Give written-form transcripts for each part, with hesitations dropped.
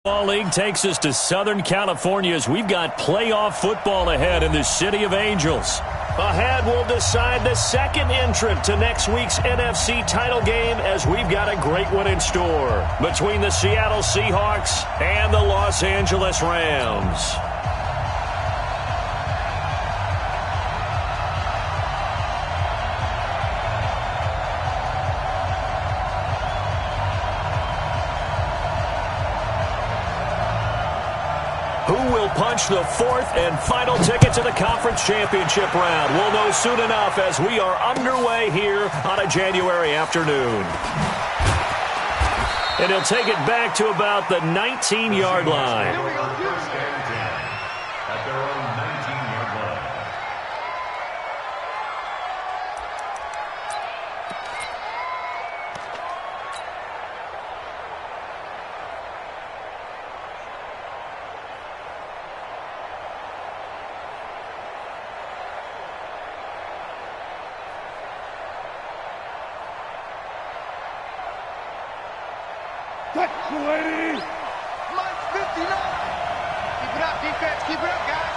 Football League takes us to Southern California as we've got playoff football ahead in the City of Angels. Ahead, we'll decide the second entrant to next week's NFC title game as we've got a great one in store between the Seattle Seahawks and the Los Angeles Rams. Punch the fourth and final ticket to the conference championship round. We'll know soon enough as we are underway here on a January afternoon. And he'll take it back to about the 19-yard line. At their own 19-yard line. Lady. Mike 59. Keep it up, defense. Keep it up, guys.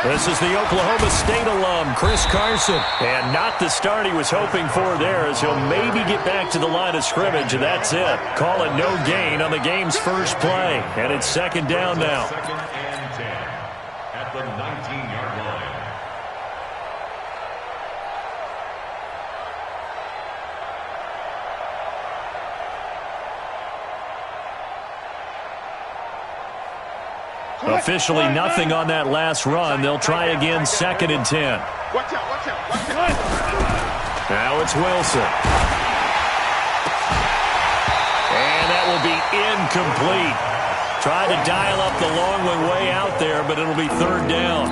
This is the Oklahoma State alum, Chris Carson. And not the start he was hoping for there as he'll maybe get back to the line of scrimmage, and that's it. Call it no gain on the game's first play. And it's second down now. Second and 10 at the 19-yard line. Officially nothing on that last run. They'll try again second and 10. Watch out, watch out, watch out. Now it's Wilson. And that will be incomplete. Tried to dial up the long one way out there, but it'll be third down.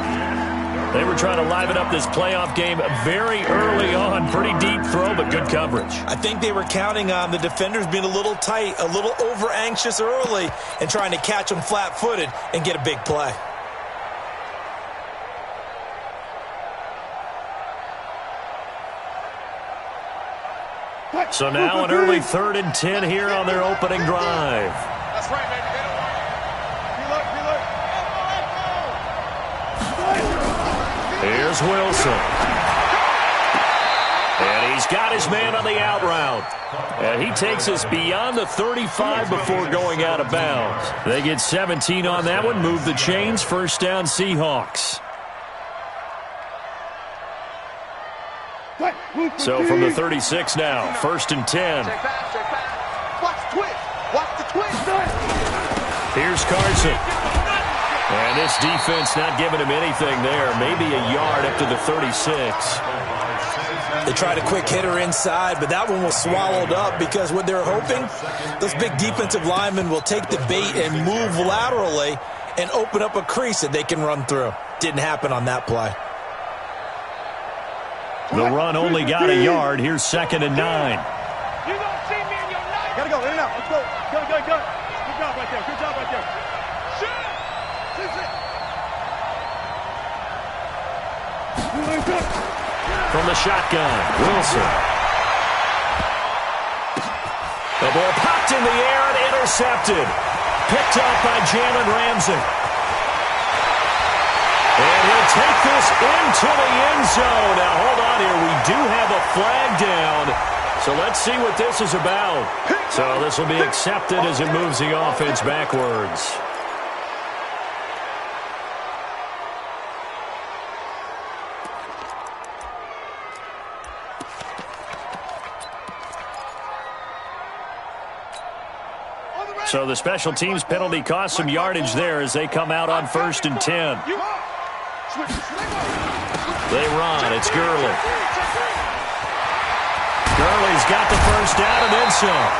They were trying to liven up this playoff game very early on. Pretty deep throw, but good coverage. I think they were counting on the defenders being a little tight, a little over-anxious early, and trying to catch them flat-footed and get a big play. So now an early third and 10 here on their opening drive. That's right, baby. Here's Wilson. And he's got his man on the out route. And he takes us beyond the 35 before going out of bounds. They get 17 on that one, move the chains, first down Seahawks. So from the 36 now, first and 10. Watch the twist. Watch the twist. Here's Carson. And this defense not giving him anything there. Maybe a yard up to the 36. They tried a quick hitter inside, but that one was swallowed up because what they're hoping, those big defensive linemen will take the bait and move laterally and open up a crease that they can run through. Didn't happen on that play. The run only got a yard. Here's second and 9. You don't see me in your life. Gotta go, in and out. Let's go. Go. Good job right there. Good job right there. Shoot. From the shotgun, Wilson. The ball popped in the air and intercepted. Picked up by Jalen Ramsey. And he'll take this into the end zone. Now, hold on here. We do have a flag down. So let's see what this is about. So this will be accepted as it moves the offense backwards. So the special teams penalty cost some yardage there as they come out on first and 10. They run. It's Gurley. Gurley's got the first down and then some.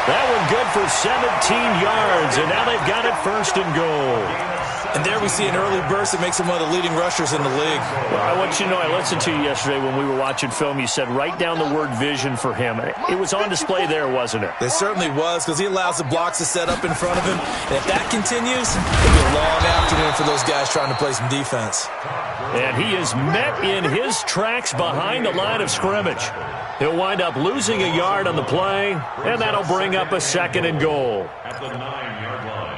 That one good for 17 yards, and now they've got it first and goal. And there we see an early burst that makes him one of the leading rushers in the league. Well, I want you to know, I listened to you yesterday when we were watching film. You said write down the word vision for him. It was on display there, wasn't it? It certainly was, because he allows the blocks to set up in front of him. And if that continues, it'll be a long afternoon for those guys trying to play some defense. And he is met in his tracks behind the line of scrimmage. He'll wind up losing a yard on the play, and that'll bring up a 2nd and goal. At the 9-yard line.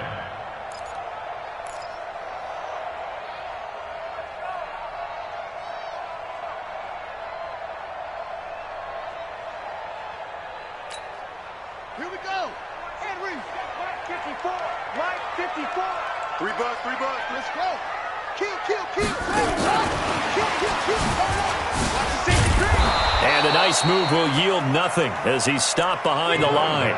Here we go. Henry. Mike 54. Mike 54. 3 bucks. Let's go. Kill. Kill. Watch the safety green. And a nice move will yield nothing as he's stopped behind the line.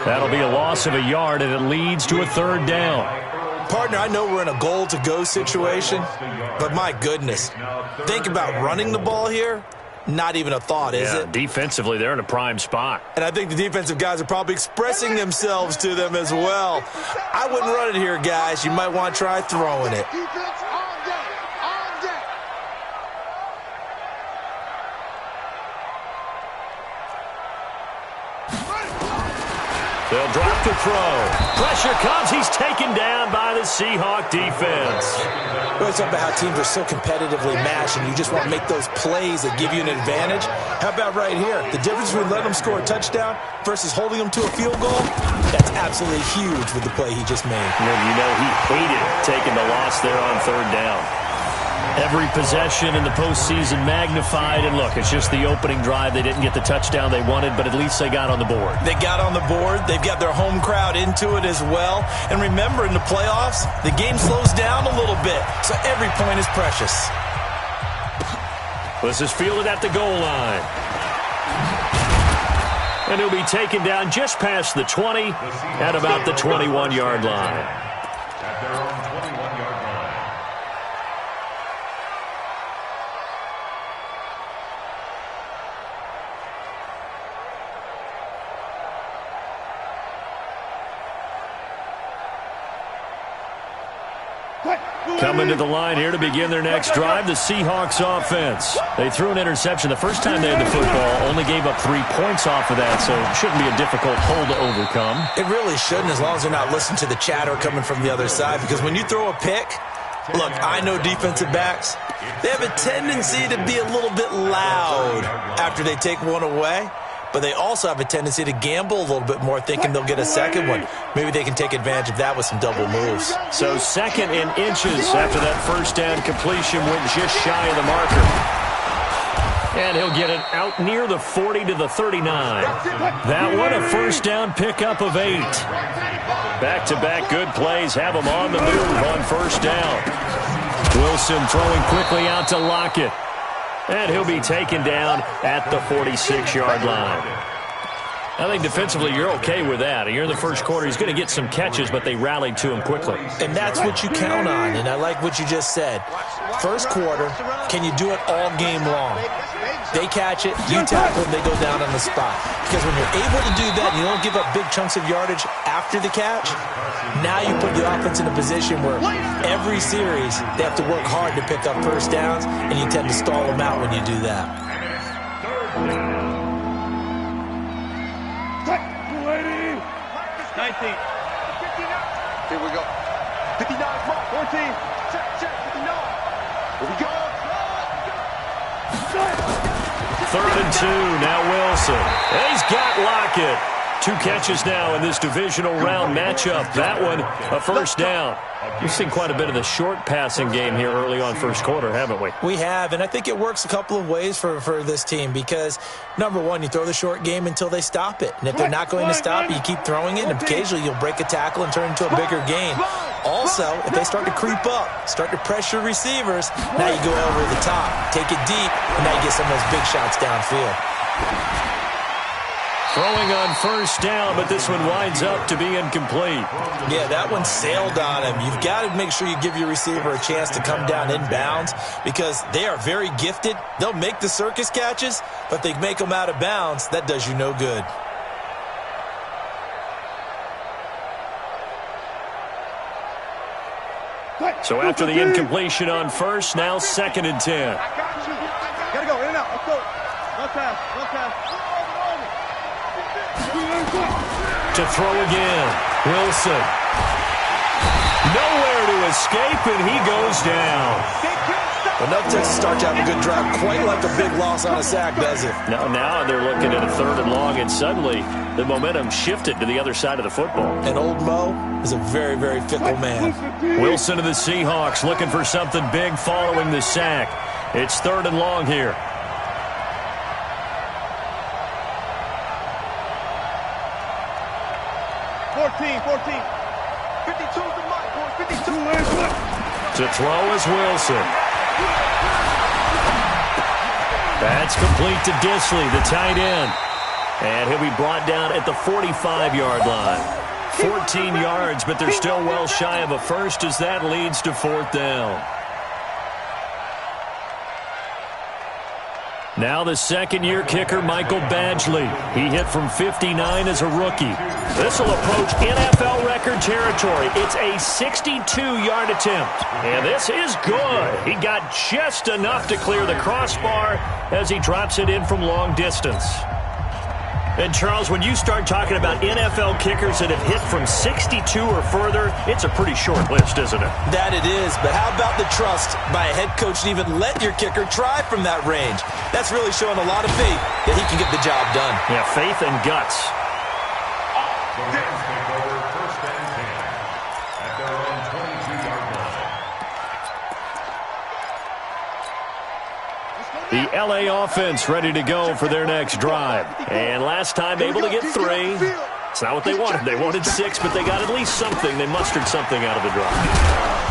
That'll be a loss of a yard, and it leads to a 3rd down. Partner, I know we're in a goal-to-go situation, but my goodness, think about running the ball here. Not even a thought, is it? Defensively, they're in a prime spot. And I think the defensive guys are probably expressing themselves to them as well. I wouldn't run it here, guys. You might want to try throwing it. Defense on deck. They'll drop the throw. Pressure comes. He's taken down by the Seahawk defense. We always talk about how teams are so competitively matched, and you just want to make those plays that give you an advantage. How about right here? The difference between letting them score a touchdown versus holding them to a field goal, that's absolutely huge with the play he just made. And you know he hated taking the loss there on 3rd down. Every possession in the postseason magnified, and look, it's just the opening drive. They didn't get the touchdown they wanted, but at least they got on the board. They got on the board. They've got their home crowd into it as well. And remember, in the playoffs, the game slows down a little bit, so every point is precious. This is fielded at the goal line. And he'll be taken down just past the 20 at about the 21-yard line. At their own 21-yard line. Coming to the line here to begin their next drive, the Seahawks offense. They threw an interception the first time they had the football, only gave up 3 points off of that, so it shouldn't be a difficult hole to overcome. It really shouldn't, as long as they're not listening to the chatter coming from the other side, because when you throw a pick, look, I know defensive backs, they have a tendency to be a little bit loud after they take one away. But they also have a tendency to gamble a little bit more, thinking they'll get a second one. Maybe they can take advantage of that with some double moves. So 2nd and inches after that 1st down completion went just shy of the marker. And he'll get it out near the 40 to the 39. That one, a 1st down pickup of 8. Back-to-back good plays have him on the move on 1st down. Wilson throwing quickly out to Lockett. And he'll be taken down at the 46-yard line. I think defensively you're okay with that. You're in the first quarter. He's going to get some catches, but they rallied to him quickly. And that's what you count on, and I like what you just said. First quarter, can you do it all game long? They catch it, you tackle them, they go down on the spot. Because when you're able to do that, you don't give up big chunks of yardage after the catch, now you put the offense in a position where every series they have to work hard to pick up 1st downs, and you tend to stall them out when you do that. 19. 59. Here we go. 59, mark. 14. Check, 59. Here we go. 3rd and 2, now Wilson. And he's got Lockett. 2 catches now in this divisional round matchup. That one, a 1st down. We've seen quite a bit of the short passing game here early on 1st quarter, haven't we? We have, and I think it works a couple of ways for this team because, number one, you throw the short game until they stop it. And if they're not going to stop it, you keep throwing it, and occasionally you'll break a tackle and turn it into a bigger game. Also, if they start to creep up, start to pressure receivers, now you go over the top, take it deep, and now you get some of those big shots downfield. Throwing on 1st down, but this one winds up to be incomplete. Yeah, that one sailed on him. You've got to make sure you give your receiver a chance to come down inbounds because they are very gifted. They'll make the circus catches, but if they make them out of bounds, that does you no good. So after the incompletion on first, now 2nd and 10. Gotta go, in and out. Let's go. One pass. To throw again. Wilson. Nowhere to escape, and he goes down. Enough takes to start to have a good drive. Quite like a big loss on a sack, does it? Now they're looking at a 3rd and long, and suddenly the momentum shifted to the other side of the football. And old Mo is a very, very fickle man. Wilson of the Seahawks looking for something big following the sack. It's 3rd and long here. Fourteen. 52's the mark, boy. 52. To throw is Wilson. That's complete to Disley, the tight end. And he'll be brought down at the 45-yard line. 14 yards, but they're still well shy of a first as that leads to 4th down. Now the 2nd-year kicker, Michael Badgley. He hit from 59 as a rookie. This will approach NFL record territory. It's a 62-yard attempt. And this is good. He got just enough to clear the crossbar as he drops it in from long distance. And, Charles, when you start talking about NFL kickers that have hit from 62 or further, it's a pretty short list, isn't it? That it is, but how about the trust by a head coach to even let your kicker try from that range? That's really showing a lot of faith that he can get the job done. Yeah, faith and guts. The Rams take over 1st and 10 at their own 22-yard line. The L.A. offense ready to go for their next drive. And last time able to get 3. It's not what they wanted. They wanted 6, but they got at least something. They mustered something out of the drive.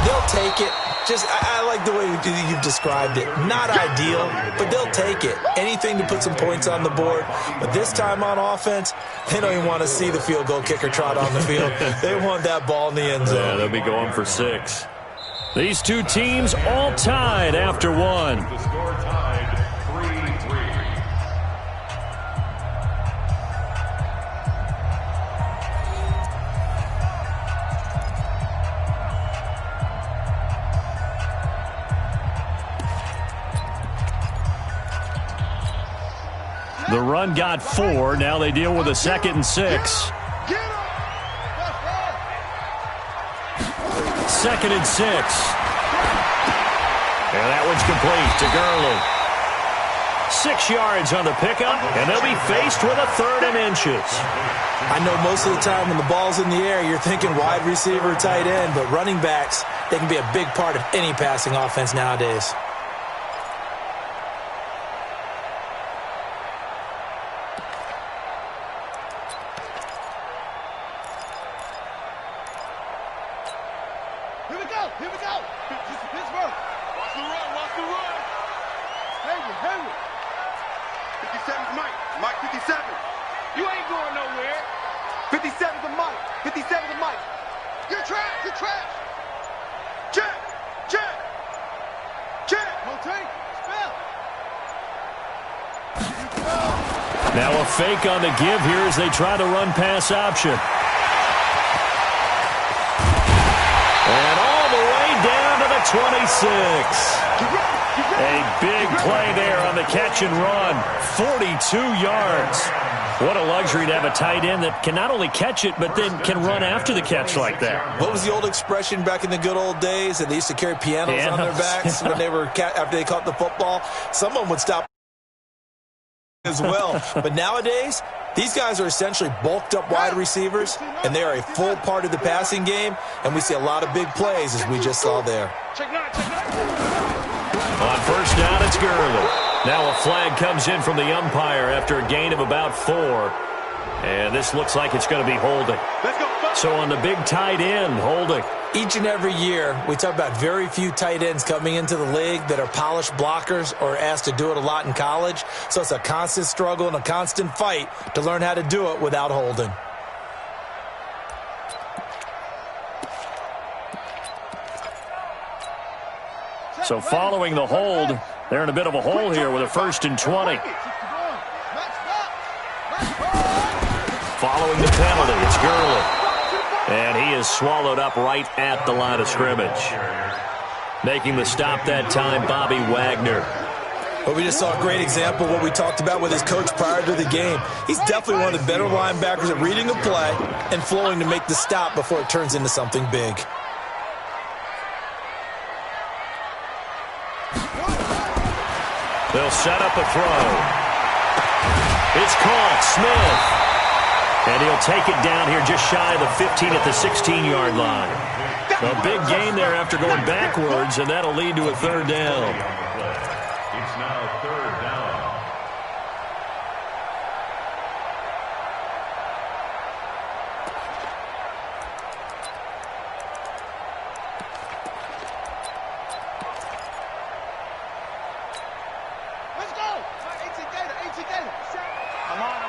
They'll take it. I like the way you've described it. Not ideal, but they'll take it. Anything to put some points on the board. But this time on offense, they don't even want to see the field goal kicker trot on the field. They want that ball in the end zone. Yeah, they'll be going for 6. These two teams all tied after 1. The score tied 3-3. The run got 4. Now they deal with a 2nd and 6. 2nd and 6. And that one's complete to Gurley. 6 yards on the pickup, and they'll be faced with a 3rd and inches. I know most of the time when the ball's in the air, you're thinking wide receiver, tight end, but running backs, they can be a big part of any passing offense nowadays. Here we go. Pittsburgh. Watch the run. Henry. 57's Mike. Mike 57. You ain't going nowhere. 57's a Mike. 57's a Mike. You're trash. Check. Rotate. Spell. Now a fake on the give here as they try to run pass option. And all the way down to the 26. A big play there on the catch and run. 42 yards. What a luxury to have a tight end that can not only catch it, but then can run after the catch like that. What was the old expression back in the good old days that they used to carry pianos on their backs when they were after they caught the football? Someone would stop as well. But nowadays, these guys are essentially bulked up wide receivers, and they are a full part of the passing game, and we see a lot of big plays as we just saw there. On first down, it's Gurley. Now a flag comes in from the umpire after a gain of about 4. And this looks like it's going to be holding. So on the big tight end, holding. Each and every year, we talk about very few tight ends coming into the league that are polished blockers or asked to do it a lot in college. So it's a constant struggle and a constant fight to learn how to do it without holding. So following the hold, they're in a bit of a hole here with a 1st and 20. Following the penalty, it's Gurley. And he is swallowed up right at the line of scrimmage. Making the stop that time, Bobby Wagner. Well, we just saw a great example of what we talked about with his coach prior to the game. He's definitely one of the better linebackers at reading a play and flowing to make the stop before it turns into something big. They'll set up a throw. It's caught. Smith. And he'll take it down here just shy of the 15 at the 16-yard line. A big gain there after going backwards, and that'll lead to a third down. It's now third down. Let's go. 18 Gator. I'm on.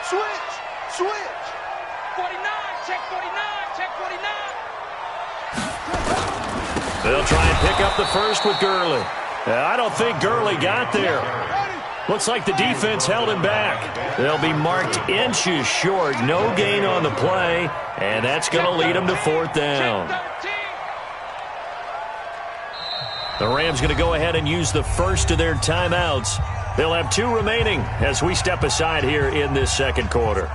Switch. 49, check 49. They'll try and pick up the first with Gurley. I don't think Gurley got there. Looks like the defense held him back. They'll be marked inches short. No gain on the play, and that's going to lead them to fourth down. The Rams going to go ahead and use the first of their timeouts. They'll have 2 remaining as we step aside here in this second quarter.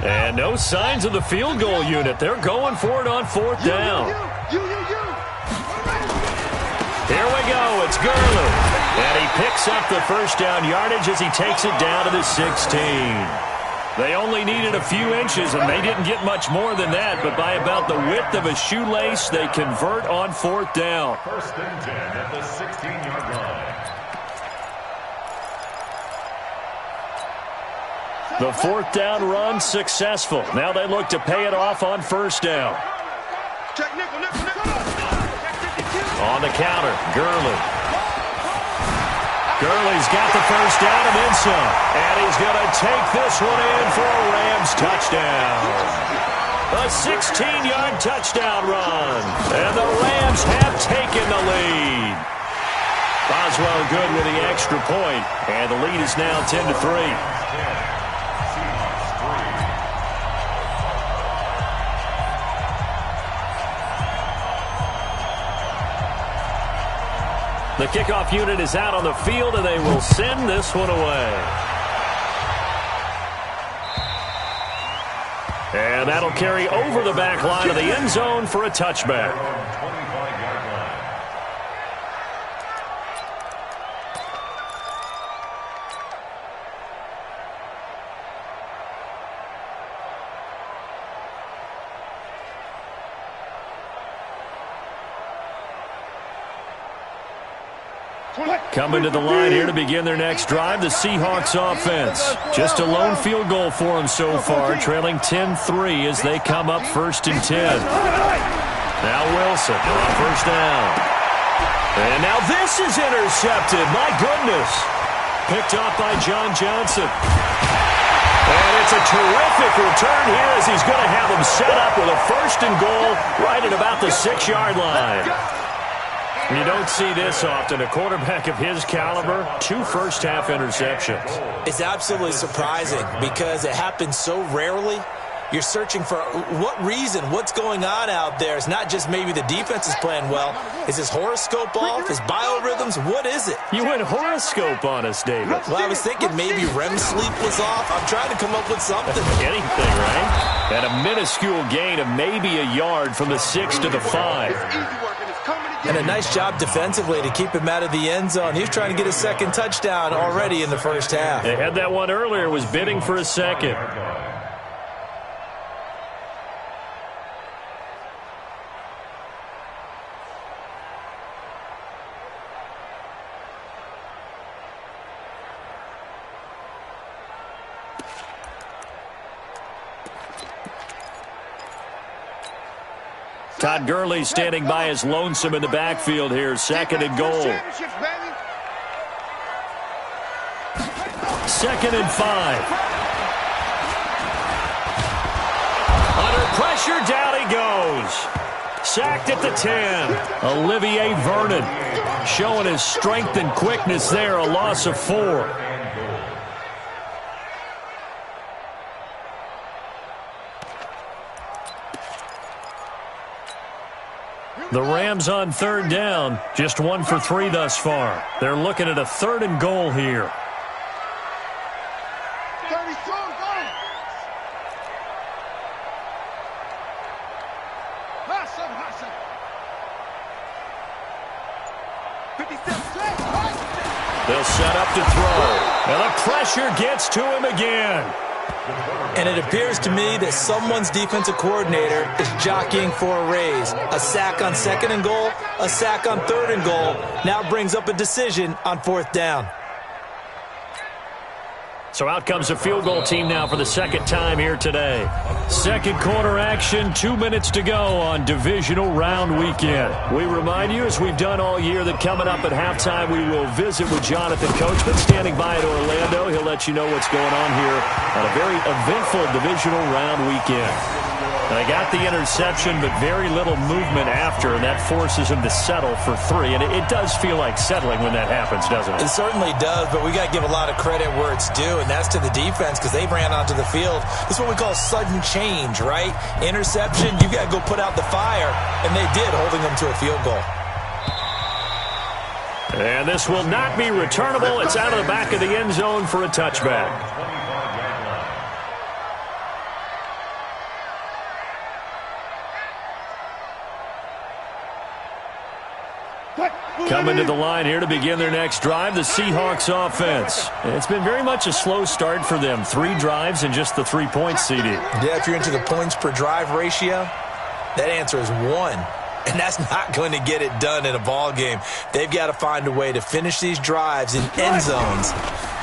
And no signs of the field goal unit. They're going for it on fourth down. Here we go. It's Gurley. And he picks up the first down yardage as he takes it down to the 16. They only needed a few inches, and they didn't get much more than that. But by about the width of a shoelace, they convert on fourth down. First and 10 at the 16-yard line. The fourth down run successful. Now they look to pay it off on first down. Check nickel. On the counter, Gurley. Gurley's got the first down and then some. And he's going to take this one in for a Rams touchdown. A 16-yard touchdown run. And the Rams have taken the lead. Boswell good with the extra point. And the lead is now 10-3. The kickoff unit is out on the field, and they will send this one away. And that'll carry over the back line of the end zone for a touchback. Coming to the line here to begin their next drive, the Seahawks offense. Just a lone field goal for them so far, trailing 10-3 as they come up first and 10. Now Wilson on first down. And now this is intercepted. My goodness. Picked off by John Johnson. And it's a terrific return here as he's going to have them set up with a first and goal right at about the 6-yard line. You don't see this often. A quarterback of his caliber, 2 first-half interceptions. It's absolutely surprising because it happens so rarely. You're searching for what reason, what's going on out there. It's not just maybe the defense is playing well. Is his horoscope off? His biorhythms? What is it? You went horoscope on us, David. Well, I was thinking maybe REM sleep was off. I'm trying to come up with something. Anything, right? And a minuscule gain of maybe a yard from the 6 to the 5. And a nice job defensively to keep him out of the end zone. He's trying to get a second touchdown already in the first half. They had that one earlier, was bidding for a second. Todd Gurley standing by as lonesome in the backfield here. Second and goal. 2nd and 5. Under pressure, down he goes. Sacked at the 10. Olivier Vernon showing his strength and quickness there. A loss of 4. The Rams on 3rd down. Just 1 for 3 thus far. They're looking at a 3rd and goal here. They'll set up to throw. And the pressure gets to him again. And it appears to me that someone's defensive coordinator is jockeying for a raise. A sack on 2nd and goal, a sack on 3rd and goal. Now brings up a decision on 4th down. So out comes a field goal team now for the 2nd time here today. 2nd quarter action, 2 minutes to go on divisional round weekend. We remind you, as we've done all year, that coming up at halftime, we will visit with Jonathan Coachman standing by at Orlando. He'll let you know what's going on here on a very eventful divisional round weekend. They got the interception, but very little movement after, and that forces him to settle for 3. And it does feel like settling when that happens, doesn't it? It certainly does, but we got to give a lot of credit where it's due, and that's to the defense because they ran onto the field. This is what we call sudden change, right? Interception, you got to go put out the fire, and they did, holding them to a field goal. And this will not be returnable. It's out of the back of the end zone for a touchback. Coming to the line here to begin their next drive, the Seahawks offense. It's been very much a slow start for them. 3 drives and just the 3 points, CD. Yeah, if you're into the points per drive ratio, that answer is 1. And that's not going to get it done in a ball game. They've got to find a way to finish these drives in end zones,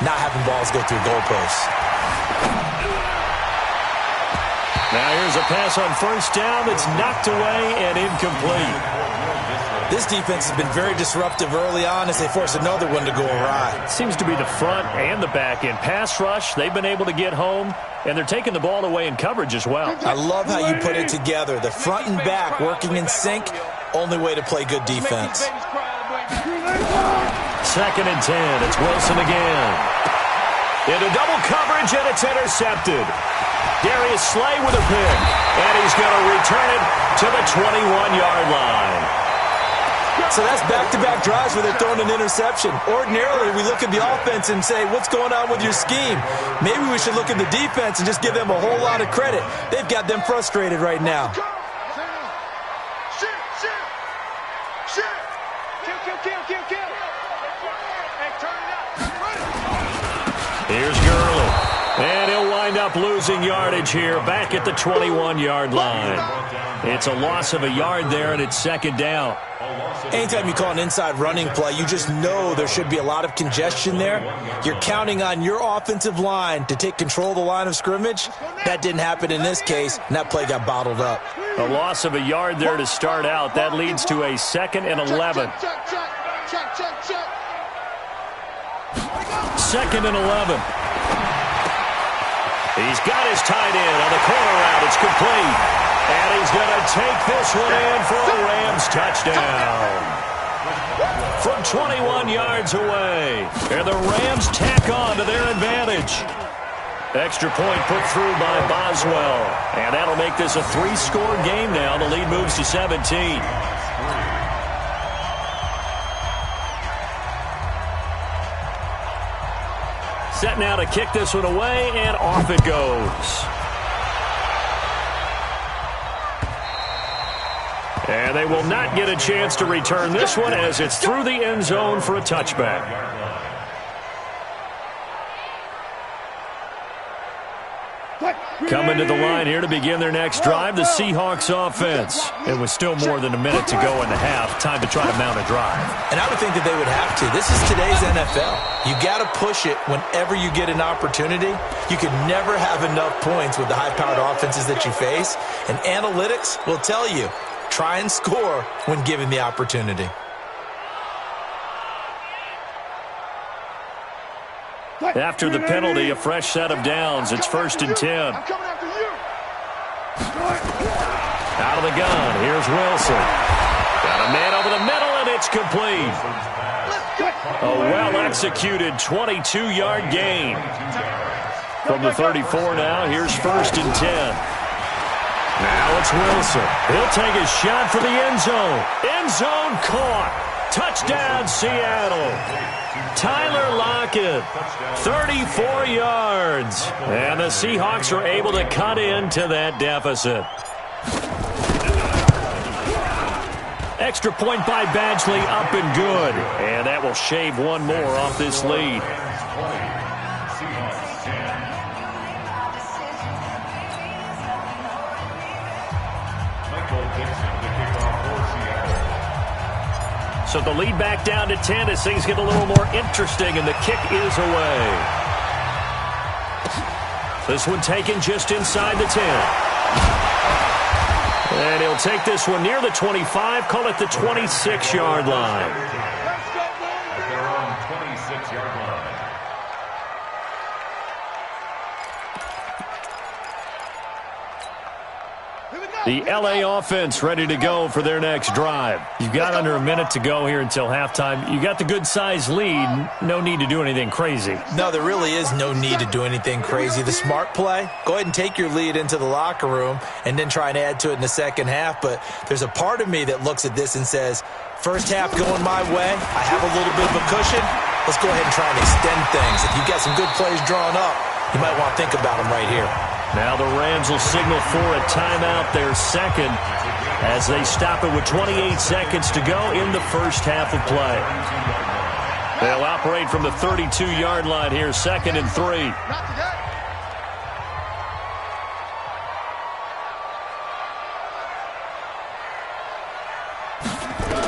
not having balls go through goalposts. Now here's a pass on 1st down that's knocked away and incomplete. This defense has been very disruptive early on as they force another one to go awry. Seems to be the front and the back end. Pass rush, they've been able to get home, and they're taking the ball away in coverage as well. I love how you put it together. The front and back working in sync, only way to play good defense. 2nd and 10, it's Wilson again. Into double coverage, and it's intercepted. Darius Slay with a pick, and he's going to return it to the 21-yard line. So that's back-to-back drives where they're throwing an interception. Ordinarily, we look at the offense and say, what's going on with your scheme? Maybe we should look at the defense and just give them a whole lot of credit. They've got them frustrated right now. Here's Gurley. And he'll wind up losing yardage here back at the 21-yard line. It's a loss of a yard there, and it's 2nd down. Anytime you call an inside running play, you just know there should be a lot of congestion there. You're counting on your offensive line to take control of the line of scrimmage. That didn't happen in this case, and that play got bottled up. A loss of a yard there to start out. That leads to a 2nd and 11. 2nd and 11. He's got his tight end on the corner route. It's complete. And he's going to take this one in for a Rams touchdown. From 21 yards away. And the Rams tack on to their advantage. Extra point put through by Boswell. And that'll make this a 3-score game now. The lead moves to 17. Set now to kick this one away, and off it goes. And they will not get a chance to return this one as it's through the end zone for a touchback. Coming to the line here to begin their next drive, the Seahawks offense. And with still more than a minute to go in the half, time to try to mount a drive. And I would think that they would have to. This is today's NFL. You got to push it whenever you get an opportunity. You can never have enough points with the high-powered offenses that you face. And analytics will tell you, try and score when given the opportunity. After the penalty, a fresh set of downs. It's 1st and 10. Out of the gun, here's Wilson. Got a man over the middle, and it's complete. A well-executed 22-yard gain. From the 34 now, here's 1st and 10. Now it's Wilson. He'll take a shot for the end zone. End zone caught. Touchdown, Seattle. Tyler Lockett, 34 yards. And the Seahawks are able to cut into that deficit. Extra point by Badgley, up and good. And that will shave one more off this lead. So the lead back down to 10 as things get a little more interesting, and the kick is away. This one taken just inside the 10. And he'll take this one near the 25, call it the 26-yard line. At their own 26-yard line. The LA offense ready to go for their next drive. You've got under a minute to go here until halftime. You got the good-sized lead. No need to do anything crazy. No, there really is no need to do anything crazy. The smart play, go ahead and take your lead into the locker room and then try and add to it in the second half. But there's a part of me that looks at this and says, first half going my way, I have a little bit of a cushion. Let's go ahead and try and extend things. If you've got some good plays drawn up, you might want to think about them right here. Now the Rams will signal for a timeout, their second, as they stop it with 28 seconds to go in the first half of play. They'll operate from the 32-yard line here, 2nd and 3.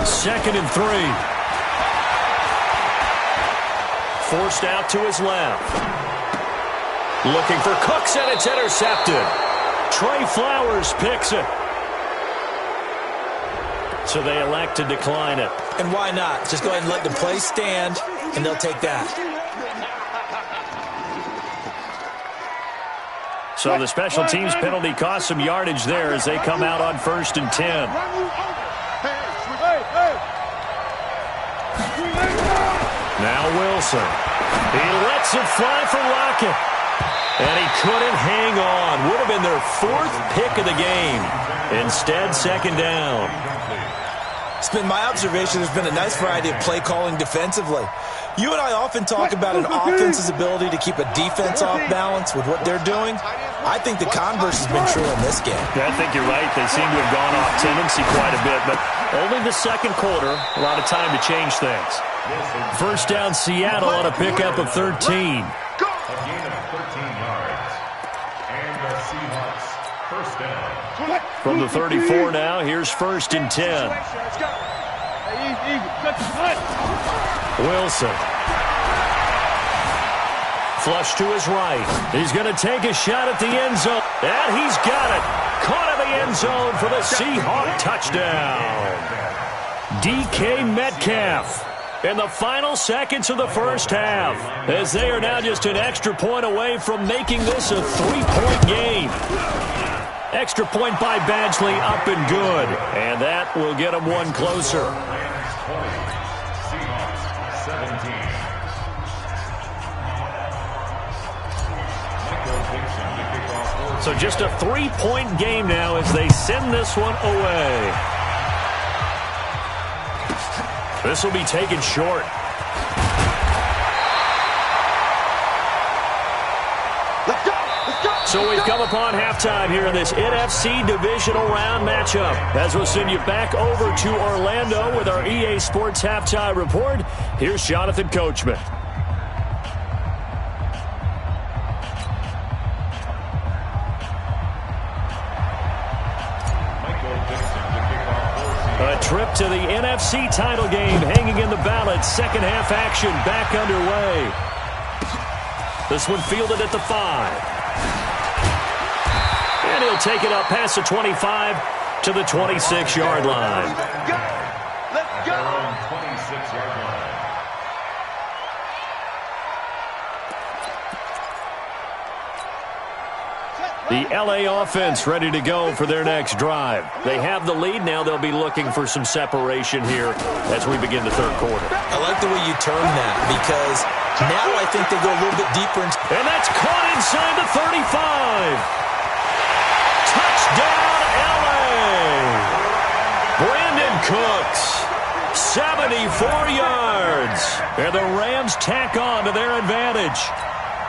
Second and 3. Forced out to his left. Looking for Cooks, and it's intercepted. Trey Flowers picks it. So they elect to decline it. And why not? Just go ahead and let the play stand, and they'll take that. So the special teams penalty cost some yardage there as they come out on 1st and 10. Now Wilson. He lets it fly for Lockett. And he couldn't hang on. Would have been their 4th pick of the game. Instead, 2nd down. It's been my observation there's been a nice variety of play calling defensively. You and I often talk about an offense's ability to keep a defense off balance with what they're doing. I think the converse has been true in this game. Yeah, I think you're right. They seem to have gone off tendency quite a bit, but only the second quarter, a lot of time to change things. First down, Seattle on a pickup of 13. A gain of 13 yards. And the Seahawks first down. From the 34 now, here's 1st and 10. Wilson. Flush to his right. He's going to take a shot at the end zone. And he's got it. Caught in the end zone for the Seahawk touchdown. DK Metcalf. In the final seconds of the first half, as they are now just an extra point away from making this a 3-point game. Extra point by Badgley, up and good. And that will get them one closer. Seahawks 17. So just a 3-point game now as they send this one away. This will be taken short. So we've come upon halftime here in this NFC divisional round matchup. As we'll send you back over to Orlando with our EA Sports Halftime Report, here's Jonathan Coachman. A trip to the NFC title game hanging in the balance. Second half action back underway. This one fielded at the 5. And he'll take it up past the 25 to the 26-yard line. Let's go. 26-yard line. The LA offense ready to go for their next drive. They have the lead. Now they'll be looking for some separation here as we begin the third quarter. I like the way you term that because now I think they go a little bit deeper. And that's caught inside the 35. Touchdown, LA. Brandon Cooks, 74 yards. And the Rams tack on to their advantage.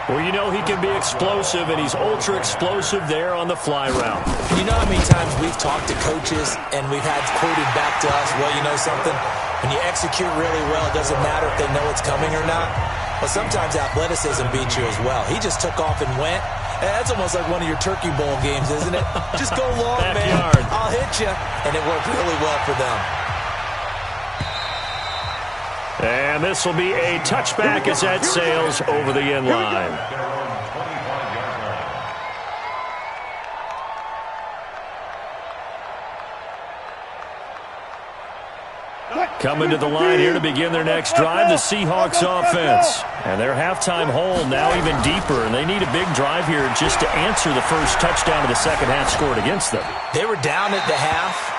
Well, you know he can be explosive, and he's ultra-explosive there on the fly route. You know how many times we've talked to coaches, and we've had quoted back to us, well, you know something? When you execute really well, it doesn't matter if they know it's coming or not. Well, sometimes athleticism beats you as well. He just took off and went. That's almost like one of your Turkey Bowl games, isn't it? Just go long, man. I'll hit you. And it worked really well for them. And this will be a touchback as that sails over the end line. Coming to the line here to begin their next drive, the Seahawks offense. And their halftime hole now even deeper, and they need a big drive here just to answer the first touchdown of the second half scored against them. They were down at the half.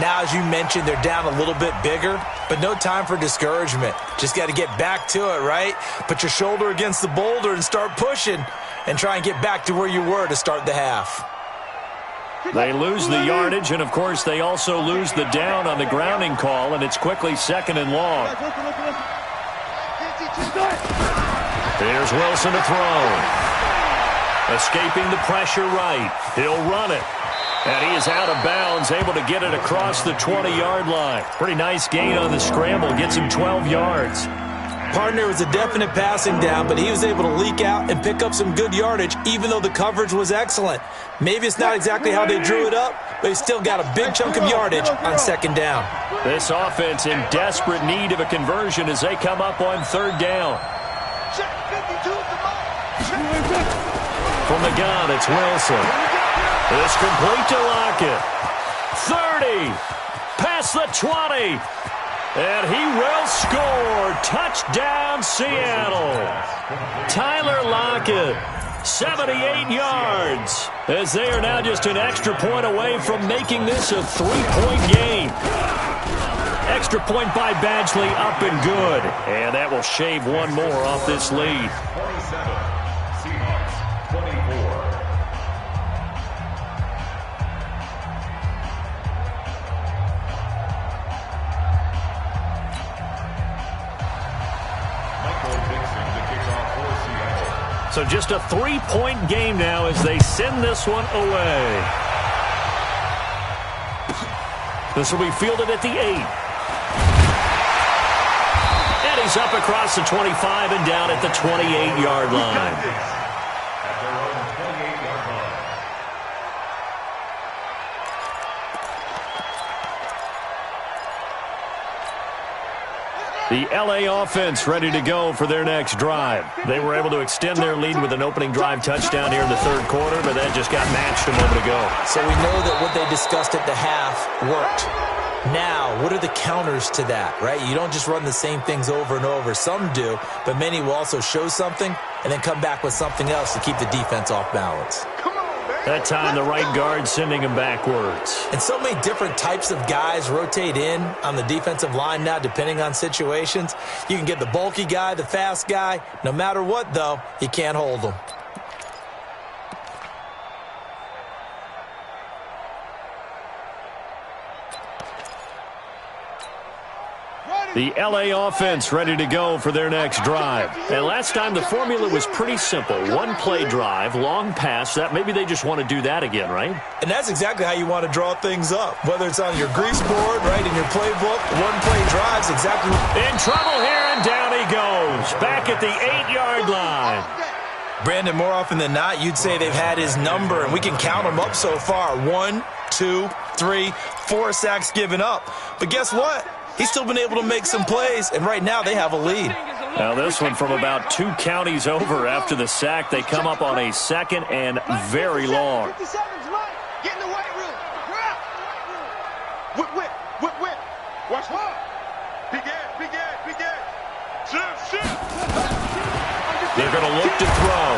Now, as you mentioned, they're down a little bit bigger, but no time for discouragement. Just got to get back to it, right? Put your shoulder against the boulder and start pushing and try and get back to where you were to start the half. They lose the yardage, and, of course, they also lose the down on the grounding call, and it's quickly second and long. Here's Wilson to throw. Escaping the pressure right. He'll run it. And he is out of bounds, able to get it across the 20-yard line. Pretty nice gain on the scramble. Gets him 12 yards. Partner was a definite passing down, but he was able to leak out and pick up some good yardage, even though the coverage was excellent. Maybe it's not exactly how they drew it up, but he still got a big chunk of yardage on second down. This offense in desperate need of a conversion as they come up on third down. From the gun, it's Wilson. It's complete to Lockett. 30. Past the 20. And he will score. Touchdown, Seattle. Tyler Lockett, 78 yards. As they are now just an extra point away from making this a three-point game. Extra point by Badgley, up and good. And that will shave one more off this lead. 27. Seahawks, 24. So just a three-point game now as they send this one away. This will be fielded at the 8. And he's up across the 25 and down at the 28-yard line. At their own 28-yard line. The LA offense ready to go for their next drive. They were able to extend their lead with an opening drive touchdown here in the third quarter, but that just got matched a moment ago. So we know that what they discussed at the half worked. Now, what are the counters to that, right? You don't just run the same things over and over. Some do, but many will also show something and then come back with something else to keep the defense off balance. That time, the right guard sending him backwards. And so many different types of guys rotate in on the defensive line now, depending on situations. You can get the bulky guy, the fast guy. No matter what, though, you can't hold them. The LA offense ready to go for their next drive. And last time the formula was pretty simple. One play drive, long pass. That maybe they just want to do that again, right? And that's exactly how you want to draw things up. Whether it's on your grease board, right, in your playbook, one play drives exactly. In trouble here, and down he goes. Back at the 8-yard line. Brandon, more often than not, you'd say they've had his number, and we can count them up so far. 1, 2, 3, 4 sacks given up. But guess what? He's still been able to make some plays, and right now they have a lead. Now this one from about 2 counties over after the sack. They come up on a second and very long. Get in the white room. Whip. Watch what? Big ass. Shift. They're going to look to throw.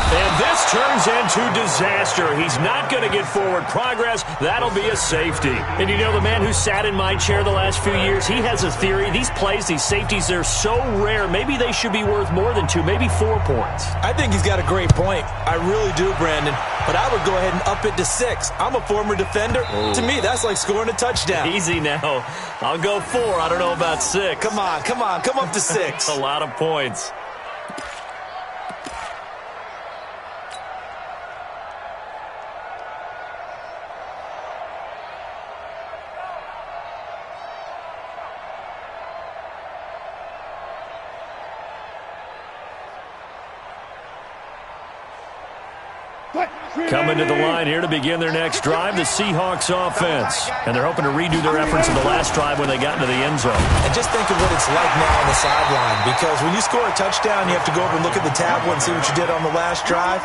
And this turns into disaster. He's not going to get forward progress. That'll be a safety. And you know, the man who sat in my chair the last few years, he has a theory. These plays, these safeties, they're so rare. Maybe they should be worth more than 2, maybe 4 points. I think he's got a great point. I really do, Brandon. But I would go ahead and up it to 6. I'm a former defender. Ooh. To me, that's like scoring a touchdown. Easy now. I'll go 4. I don't know about 6. Come on. Come up to 6. A lot of points. Coming to the line here to begin their next drive, the Seahawks offense. And they're hoping to redo their efforts in the last drive when they got into the end zone. And just think of what it's like now on the sideline. Because when you score a touchdown, you have to go over and look at the tablet and see what you did on the last drive.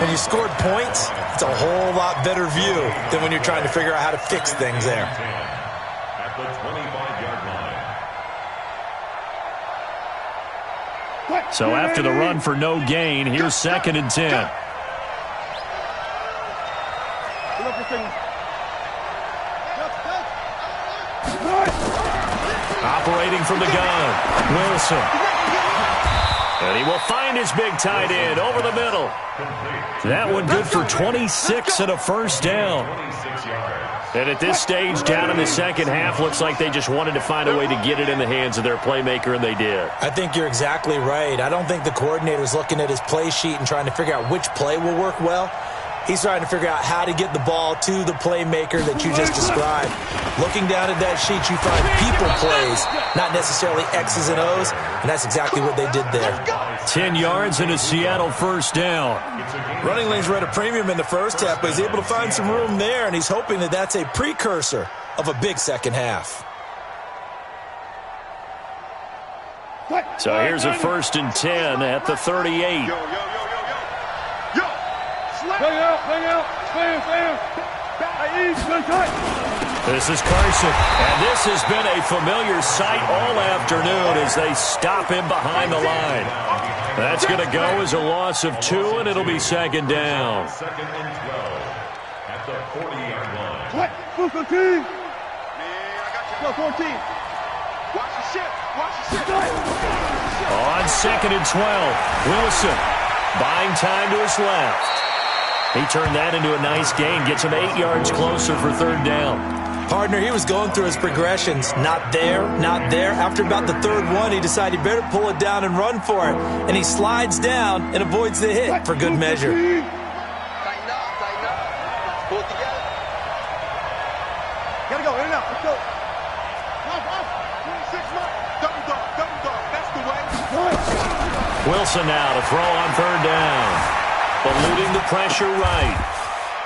When you scored points, it's a whole lot better view than when you're trying to figure out how to fix things there. At the 25-yard line. So after the run for no gain, here's 2nd and 10. Operating from the gun, Wilson. And he will find his big tight end over the middle. That one good for 26 and a first down. And at this stage, down in the second half, looks like they just wanted to find a way to get it in the hands of their playmaker, and they did. I think you're exactly right. I don't think the coordinator's looking at his play sheet and trying to figure out which play will work well. He's trying to figure out how to get the ball to the playmaker that you just described. Looking down at that sheet, you find people plays, not necessarily X's and O's, and that's exactly what they did there. 10 yards and a Seattle first down. Running lanes were at a premium in the first half, but he's able to find some room there, and he's hoping that that's a precursor of a big second half. So here's a 1st and 10 at the 38. Hang out. This is Carson, and this has been a familiar sight all afternoon as they stop him behind the line. That's going to go as a loss of 2, and it'll be 2nd down. 2nd and 12 at the 40-yard line. Man, I got you. Go 14. Watch the shit. On 2nd and 12, Wilson buying time to his left. He turned that into a nice gain, gets him 8 yards closer for 3rd down. Partner, he was going through his progressions. Not there. After about the 3rd one, he decided he better pull it down and run for it. And he slides down and avoids the hit for good measure. Tighten up. Pull it together. Gotta go, in and out. Let's go. Off. 26 mark. Double dog. That's the way. Wilson now to throw on 3rd down. Eluding the pressure right.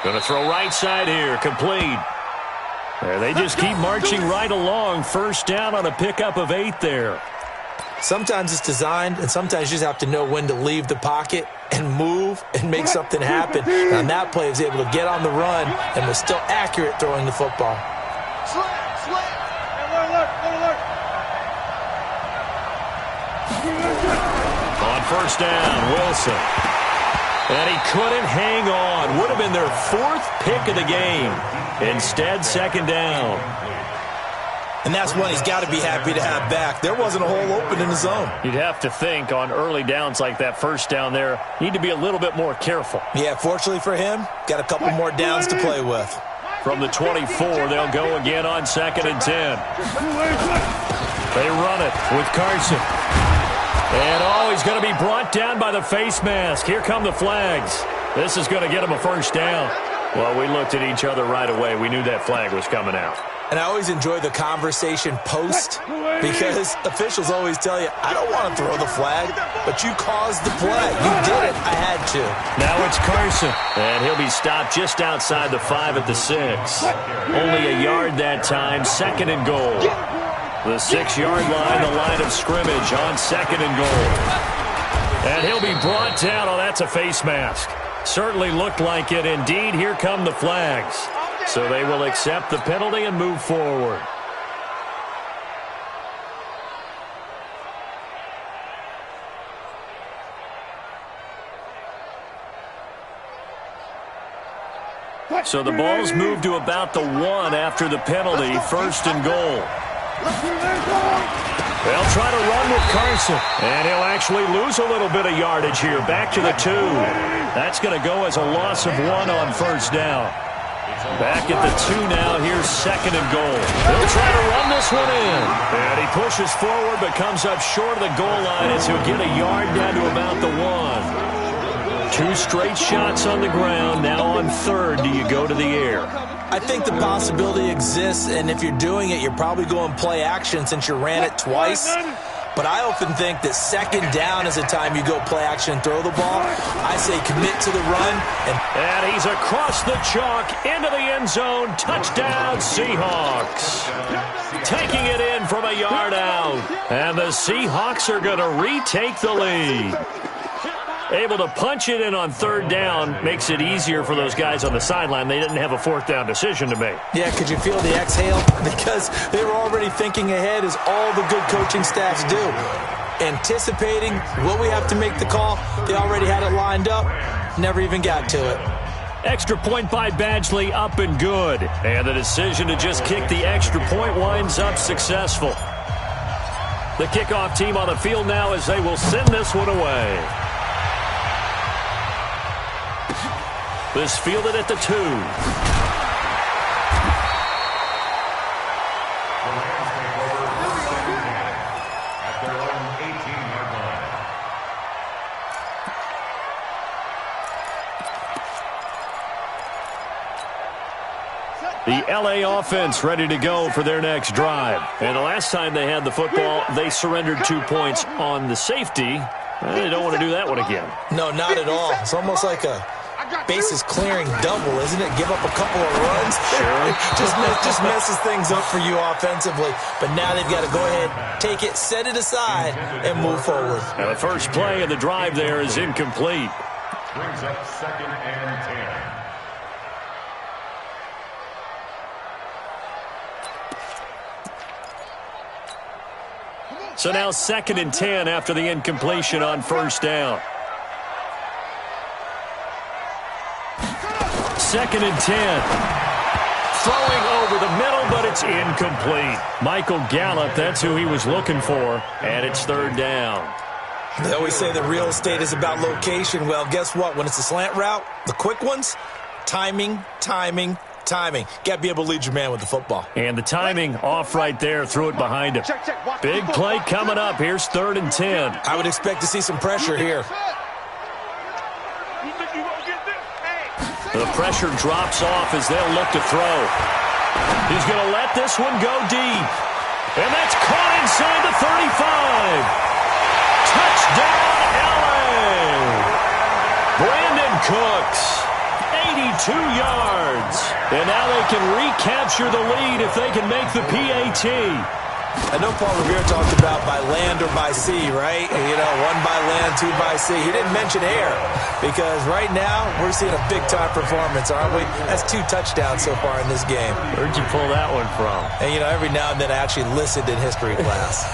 Going to throw right side here. Complete. There, they just keep marching right along. First down on a pickup of 8 there. Sometimes it's designed, and sometimes you just have to know when to leave the pocket and move and make something happen. And on that play, he was able to get on the run and was still accurate throwing the football. Slam. Alert. On first down, Wilson. And he couldn't hang on. Would have been their 4th pick of the game. Instead, 2nd down. And that's one he's got to be happy to have back. There wasn't a hole open in the zone. You'd have to think on early downs like that first down there, need to be a little bit more careful. Yeah, fortunately for him, got a couple more downs to play with. From the 24, they'll go again on 2nd and 10. They run it with Carson. And, he's going to be brought down by the face mask. Here come the flags. This is going to get him a first down. Well, we looked at each other right away. We knew that flag was coming out. And I always enjoy the conversation post because officials always tell you, I don't want to throw the flag, but you caused the play. You did it. I had to. Now it's Carson, and he'll be stopped just outside the 5 at the 6. Only a yard that time, 2nd and goal. The 6-yard line, the line of scrimmage on 2nd and goal. And he'll be brought down. Oh, that's a face mask. Certainly looked like it. Indeed, here come the flags. So they will accept the penalty and move forward. So the ball's moved to about the 1 after the penalty, 1st and goal. They'll try to run with Carson, and he'll actually lose a little bit of yardage here. Back to the 2. That's going to go as a loss of 1 on 1st down. Back at the 2 now. Here's 2nd and goal. He'll try to run this one in. And he pushes forward but comes up short of the goal line as he'll get a yard down to about the 1. 2 straight shots on the ground. Now on 3rd, do you go to the air? I think the possibility exists, and if you're doing it, you're probably going play action since you ran it twice. But I often think that 2nd down is the time you go play action and throw the ball. I say commit to the run. And he's across the chalk into the end zone. Touchdown, Seahawks. Taking it in from a yard out. And the Seahawks are going to retake the lead. Able to punch it in on 3rd down makes it easier for those guys on the sideline. They didn't have a 4th down decision to make. Yeah, could you feel the exhale? Because they were already thinking ahead, as all the good coaching staffs do. Anticipating, will we have to make the call? They already had it lined up. Never even got to it. Extra point by Badgley, up and good. And the decision to just kick the extra point winds up successful. The kickoff team on the field now as they will send this one away. This fielded at the 2. The Rams take over 1st and 10 at their own 18-yard line. The LA offense ready to go for their next drive. And the last time they had the football, they surrendered 2 points on the safety. They don't want to do that one again. No, not at all. It's almost like a bases clearing double, isn't it? Give up a couple of runs. Sure. just messes things up for you offensively. But now they've got to go ahead, take it, set it aside, and move forward. Now the first play of the drive there is incomplete. Brings up 2nd and 10. So now 2nd and 10 after the incompletion on 1st down. 2nd and 10. Throwing over the middle, but it's incomplete. Michael Gallup, that's who he was looking for, and it's 3rd down. They always say that real estate is about location. Well, guess what? When it's a slant route, the quick ones, timing. Got to be able to lead your man with the football. And the timing off right there. Threw it behind him. Big play coming up. Here's 3rd and 10. I would expect to see some pressure here. The pressure drops off as they'll look to throw. He's going to let this one go deep. And that's caught inside the 35. Touchdown, LA. Brandon Cooks, 82 yards. And now they can recapture the lead if they can make the PAT. I know Paul Revere talked about by land or by sea, right? You know, 1 by land, 2 by sea. He didn't mention air because right now we're seeing a big-time performance, aren't we? That's 2 touchdowns so far in this game. Where'd you pull that one from? And, you know, every now and then I actually listened in history class.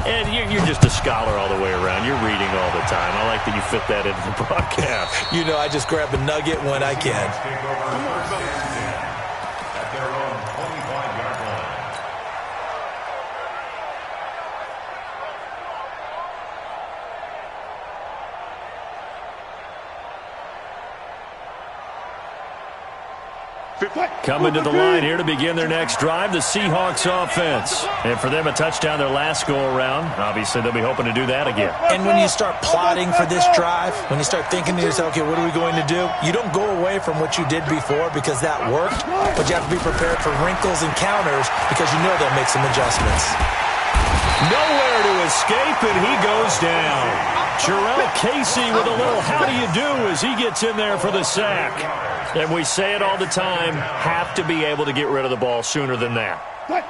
And you're just a scholar all the way around. You're reading all the time. I like that you fit that into the broadcast. You know, I just grab a nugget when I can. Take over 1st and 10 at their own 25-yard line. Coming to the line here to begin their next drive, the Seahawks offense. And for them, a touchdown their last go-around. Obviously, they'll be hoping to do that again. And when you start plotting for this drive, when you start thinking to yourself, okay, what are we going to do? You don't go away from what you did before because that worked, but you have to be prepared for wrinkles and counters because you know they'll make some adjustments. Nowhere to escape, and he goes down. Jarrell Casey with a little how do you do as he gets in there for the sack. And we say it all the time, have to be able to get rid of the ball sooner than that.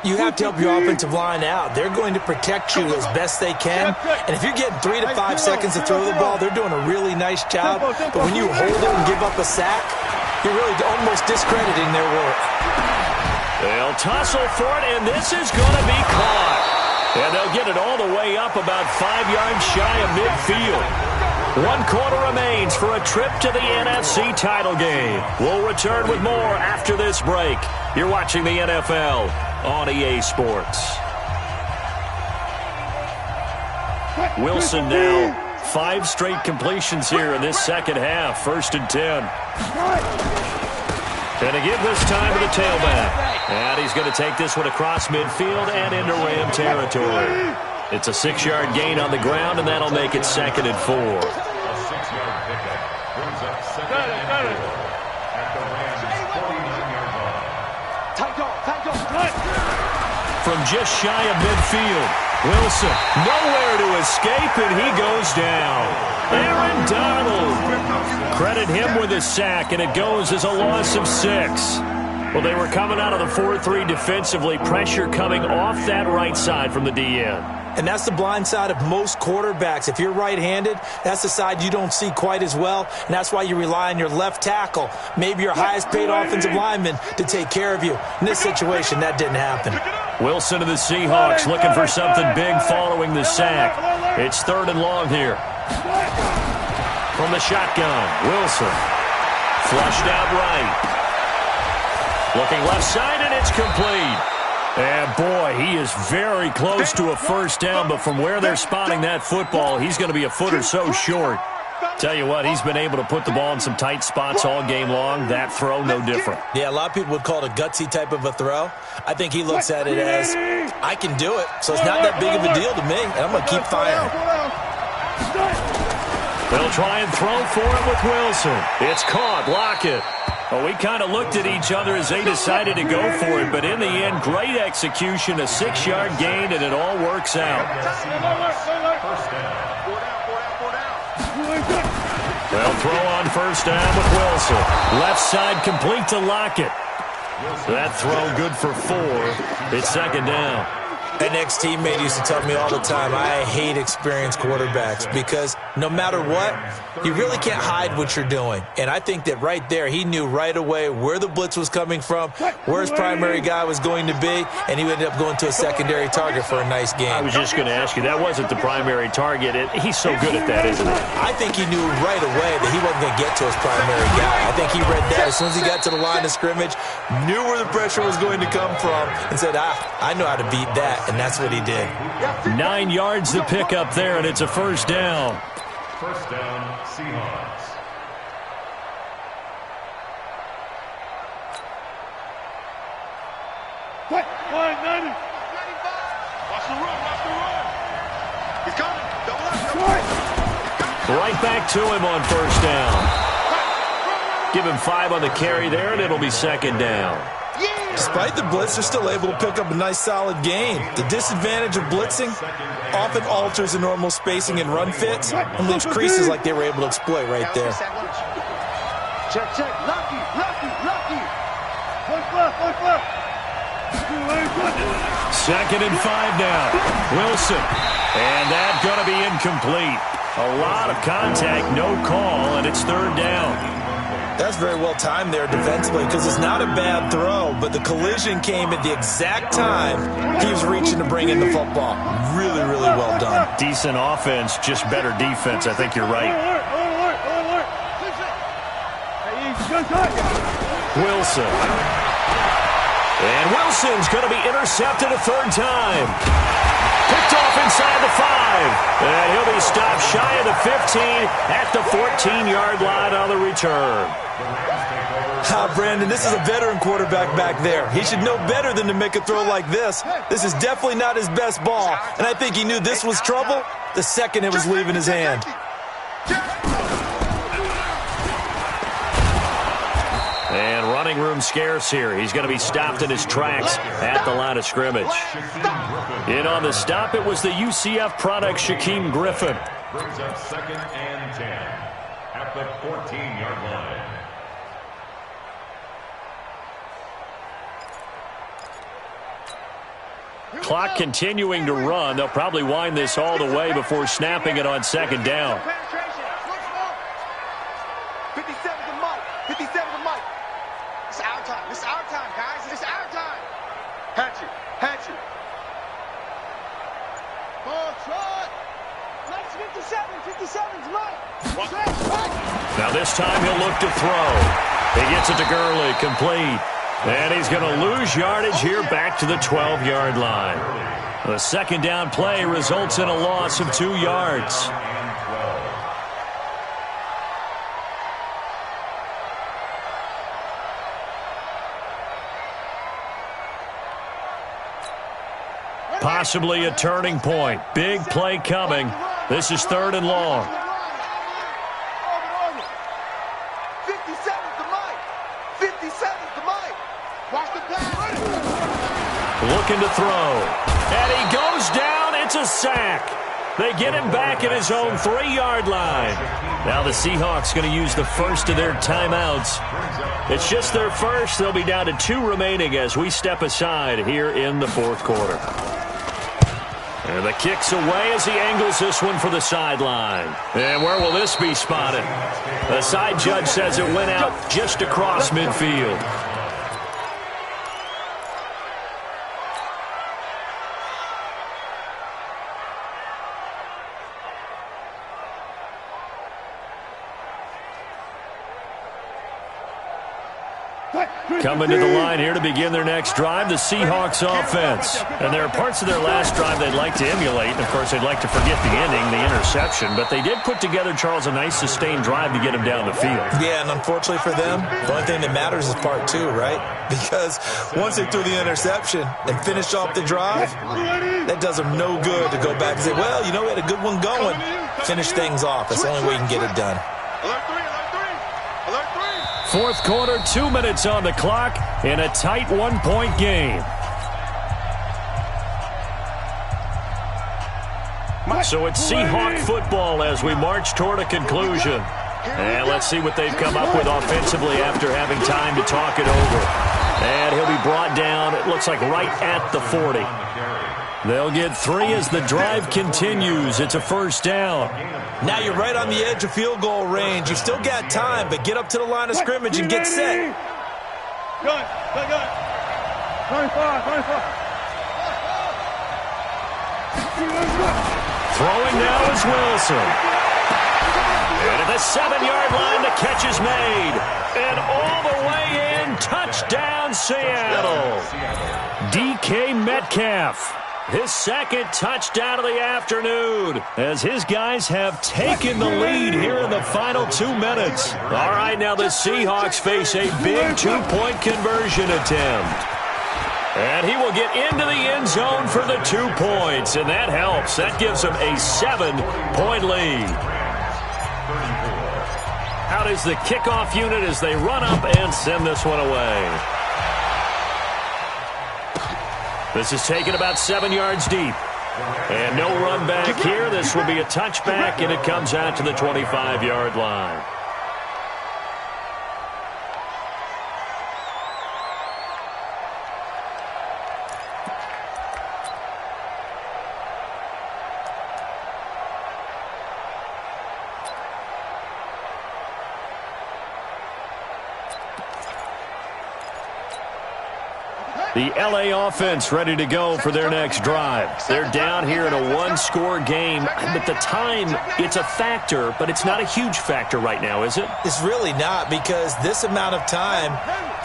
You have to help your offensive line out. They're going to protect you as best they can. And if you're getting 3 to 5 seconds to throw the ball, they're doing a really nice job. But when you hold it and give up a sack, you're really almost discrediting their work. They'll tussle for it, and this is going to be caught. And they'll get it all the way up about 5 yards shy of midfield. 1 quarter remains for a trip to the NFC title game. We'll return with more after this break. You're watching the NFL on EA Sports. Wilson now 5 straight completions here in this second half. 1st and 10. Going to give this time to the tailback. And he's going to take this one across midfield and into Ram territory. It's a 6-yard gain on the ground, and that'll make it 2nd and 4. A 6-yard pickup brings up 2nd and 4 at the Rams' 49-yard line. From just shy of midfield, Wilson nowhere to escape, and he goes down. Aaron Donald. Credit him with a sack, and it goes as a loss of 6. Well, they were coming out of the 4-3 defensively. Pressure coming off that right side from the DN. And that's the blind side of most quarterbacks. If you're right-handed, that's the side you don't see quite as well, and that's why you rely on your left tackle, maybe your highest-paid offensive lineman, to take care of you. In this situation, that didn't happen. Wilson of the Seahawks looking for something big following the sack. It's 3rd and long here. From the shotgun, Wilson. Flushed out right. Looking left side, and it's complete. And, boy, he is very close to a 1st down, but from where they're spotting that football, he's going to be a foot or so short. Tell you what, he's been able to put the ball in some tight spots all game long. That throw, no different. Yeah, a lot of people would call it a gutsy type of a throw. I think he looks at it as, I can do it, so it's not that big of a deal to me, and I'm going to keep firing. They'll try and throw for it with Wilson. It's caught. Lockett. Well, we kind of looked at each other as they decided to go for it, but in the end, great execution, a 6-yard gain, and it all works out. They'll throw on 1st down with Wilson. Left side complete to Lockett. That throw good for 4. It's 2nd down. An ex-teammate used to tell me all the time, I hate experienced quarterbacks because no matter what, you really can't hide what you're doing. And I think that right there, he knew right away where the blitz was coming from, where his primary guy was going to be, and he ended up going to a secondary target for a nice game. I was just going to ask you, that wasn't the primary target. He's so good at that, isn't he? I think he knew right away that he wasn't going to get to his primary guy. I think he read that as soon as he got to the line of scrimmage, knew where the pressure was going to come from, and said, I know how to beat that. And that's what he did. 9 yards to pick up there, and it's a 1st down. 1st down, Seahawks. Watch the run. He's coming. Double up. Right back to him on 1st down. Give him 5 on the carry there, and it'll be 2nd down. Despite the blitz, they're still able to pick up a nice, solid gain. The disadvantage of blitzing often alters the normal spacing and run fits and leaves creases like they were able to exploit right there. Check. Lucky. 2nd and 5 now. Wilson. And that's going to be incomplete. A lot of contact, no call, and it's 3rd down. That's very well timed there defensively because it's not a bad throw, but the collision came at the exact time he was reaching to bring in the football. Really, really well done. Decent offense, just better defense. I think you're right. Wilson. And Wilson's going to be intercepted a 3rd time. Picked off inside the 5. And he'll be stopped shy of the 15 at the 14-yard line on the return. Brandon, this is a veteran quarterback back there. He should know better than to make a throw like this. This is definitely not his best ball, and I think he knew this was trouble the second it was leaving his hand. And running room scarce here. He's going to be stopped in his tracks at the line of scrimmage. In on the stop, it was the UCF product, Shaquem Griffin. Brings up 2nd and 10 at the 14-yard line. Clock continuing to run. They'll probably wind this all the way before snapping it on 2nd down. 57 to Mike. 57 to Mike. It's our time. It's our time, guys. It's our time. Hatchet. Ball trot. Let's 57's mine. Now this time he'll look to throw. He gets it to Gurley, complete. And he's going to lose yardage here back to the 12-yard line. The second down play results in a loss of 2 yards. Possibly a turning point. Big play coming. This is 3rd and long. 57's the mic. 57's the mic. Watch the pass. Looking to throw. And he goes down. It's a sack. They get him back at his own 3-yard line. Now the Seahawks going to use the first of their timeouts. It's just their first. They'll be down to 2 remaining as we step aside here in the 4th quarter. And the kick's away as he angles this one for the sideline. And where will this be spotted? The side judge says it went out just across midfield. Coming to the line here to begin their next drive, the Seahawks offense. And there are parts of their last drive they'd like to emulate. And, of course, they'd like to forget the ending, the interception. But they did put together, Charles, a nice sustained drive to get him down the field. Yeah, and unfortunately for them, the only thing that matters is part 2, right? Because once they threw the interception and finished off the drive, that does them no good to go back and say, well, you know, we had a good one going. Finish things off. That's the only way you can get it done. 4th quarter, 2 minutes on the clock in a tight 1-point game. So it's Seahawk football as we march toward a conclusion. And let's see what they've come up with offensively after having time to talk it over. And he'll be brought down, it looks like, right at the 40. They'll get 3 as the drive continues. It's a first down. Now you're right on the edge of field goal range. You've still got time, but get up to the line of scrimmage and get set. Good. 25. Throwing now is Wilson. And at the 7-yard line, the catch is made. And all the way in, touchdown Seattle. DK Metcalf. His 2nd touchdown of the afternoon as his guys have taken the lead here in the final 2 minutes. All right, now the Seahawks face a big 2-point conversion attempt. And he will get into the end zone for the 2 points, and that helps. That gives him a 7-point lead. Out is the kickoff unit as they run up and send this one away. This is taken about 7 yards deep. And no run back here. This will be a touchback, and it comes out to the 25-yard line. The LA offense ready to go for their next drive. They're down here in a 1-score game, but the time, it's a factor, but it's not a huge factor right now, is it? It's really not, because this amount of time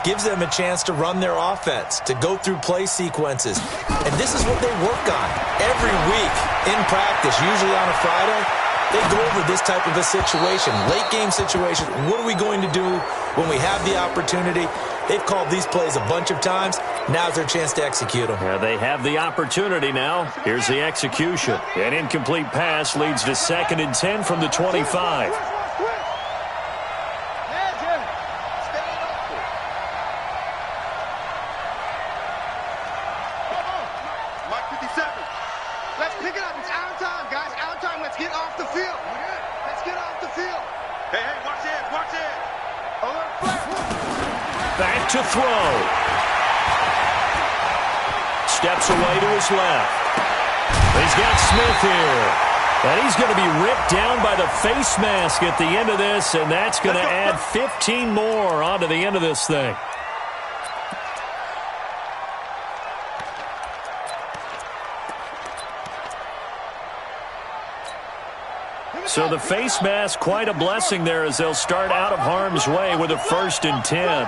gives them a chance to run their offense, to go through play sequences. And this is what they work on every week in practice, usually on a Friday. They go over this type of a situation, late game situation. What are we going to do when we have the opportunity? They've called these plays a bunch of times. Now's their chance to execute them. Yeah, they have the opportunity now. Here's the execution. An incomplete pass leads to 2nd and 10 from the 25. Let's pick it up. It's out of time, guys. Out of time. Let's get off the field. Let's get off the field. Hey, watch it. Back to throw. Steps away to his left. He's got Smith here. And he's going to be ripped down by the face mask at the end of this, and that's going to add 15 more onto the end of this thing. So the face mask, quite a blessing there as they'll start out of harm's way with a 1st and 10.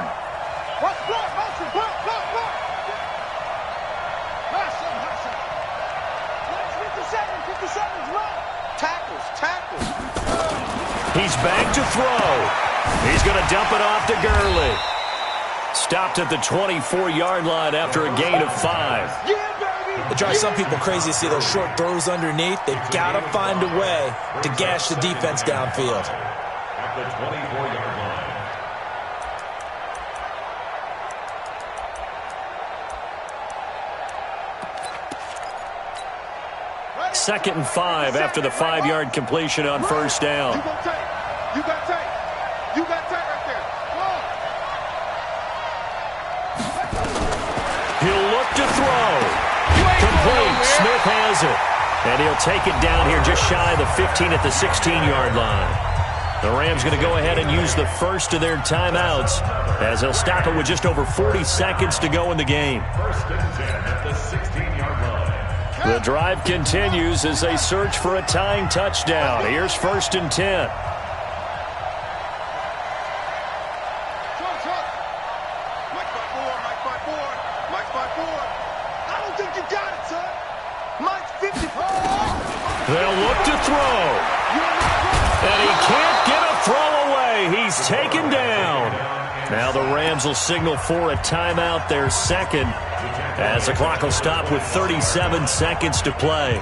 Tackles. He's back to throw. He's going to dump it off to Gurley. Stopped at the 24-yard line after a gain of 5. It drives some people crazy to see those short throws underneath. They've got to find a way to gash the defense downfield. At the 24-yard line. 2nd and 5 after the 5-yard completion on 1st down. You got tape. You got tape right there. He'll look to throw. Complete. Smith has it. And he'll take it down here just shy of the 15 at the 16-yard line. The Rams going to go ahead and use the first of their timeouts as they'll stop it with just over 40 seconds to go in the game. 1st and 10 at the 16-yard line. The drive continues as they search for a tying touchdown. Here's 1st and 10. They'll look to throw. And he can't get a throw away. He's taken down. Now the Rams will signal for a timeout, their 2nd, as the clock will stop with 37 seconds to play.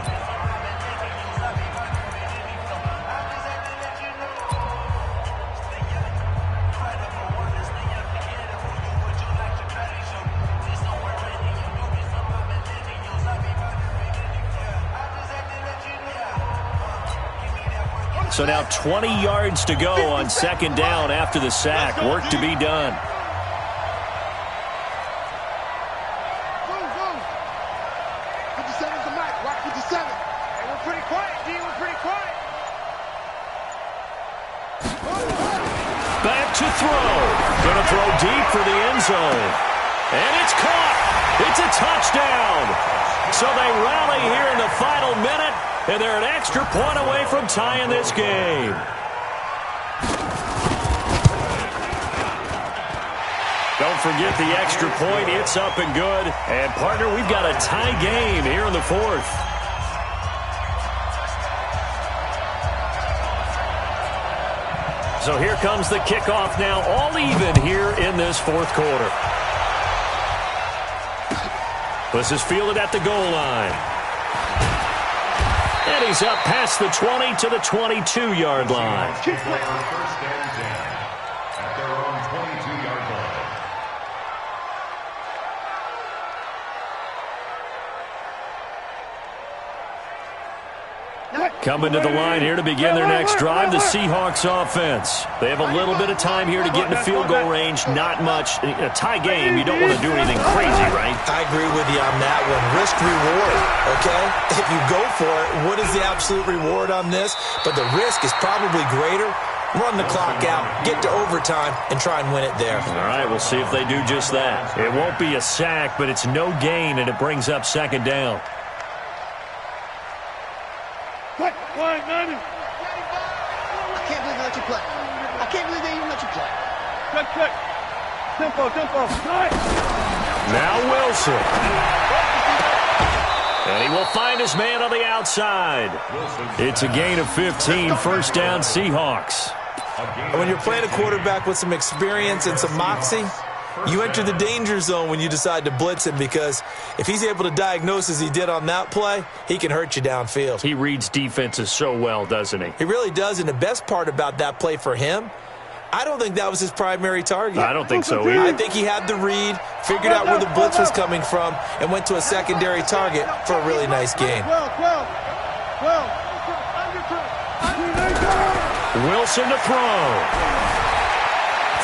So now 20 yards to go on 2nd down after the sack. Work to be done. Back to throw. Going to throw deep for the end zone. And it's caught. It's a touchdown. So they rally here in the final minute, and they're an extra point away from tying this game. Don't forget the extra point. It's up and good. And, partner, we've got a tie game here in the 4th. So here comes the kickoff now, all even here in this 4th quarter. This is fielded at the goal line. And he's up past the 20 to the 22-yard line. 1st and 10 at their own 22-yard line. Coming to the line here to begin their next drive, the Seahawks offense. They have a little bit of time here to get in the field goal range. Not much. A tie game, you don't want to do anything crazy, right? I agree with you on that one. Risk-reward, okay? If you go for it, what is the absolute reward on this? But the risk is probably greater. Run the clock out, get to overtime, and try and win it there. All right, we'll see if they do just that. It won't be a sack, but it's no gain, and it brings up 2nd down. I can't believe they let you play. I can't believe they even let you play. Check. Tempo. Now Wilson. And he will find his man on the outside. It's a gain of 15, 1st down Seahawks. When you're playing a quarterback with some experience and some moxie, you enter the danger zone when you decide to blitz him, because if he's able to diagnose as he did on that play, he can hurt you downfield. He reads defenses so well, doesn't he? He really does, and the best part about that play for him, I don't think that was his primary target. I don't think so either. I think he had the read, figured out where the blitz was coming from, and went to a secondary target for a really nice gain. Wilson to throw.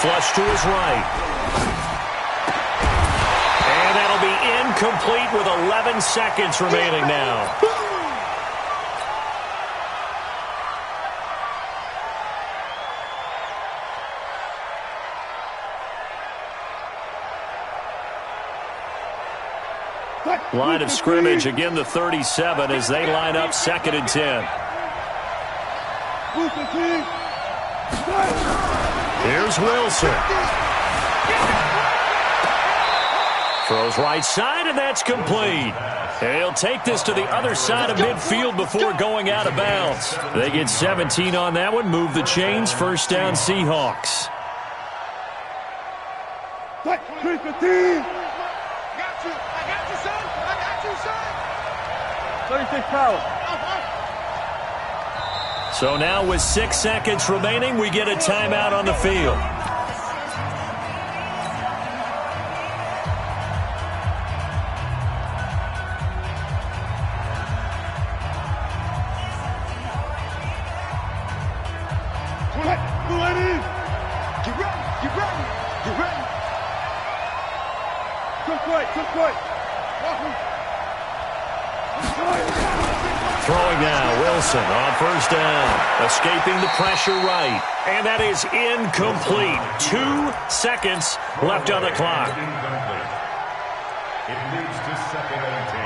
Flush to his right. And that'll be incomplete with 11 seconds remaining now. Line of scrimmage, again the 37 as they line up 2nd and 10. Here's Wilson. Throws right side, and that's complete. And he'll take this to the other side of midfield before going out of bounds. They get 17 on that one, move the chains, first down Seahawks. I got you, son. I got you, son. 36 power. So now with 6 seconds remaining, we get a timeout on the field. Throwing now, Wilson on first down. Escaping the pressure right. And that is incomplete. 2 seconds left on the clock. It leads to 2nd and 10.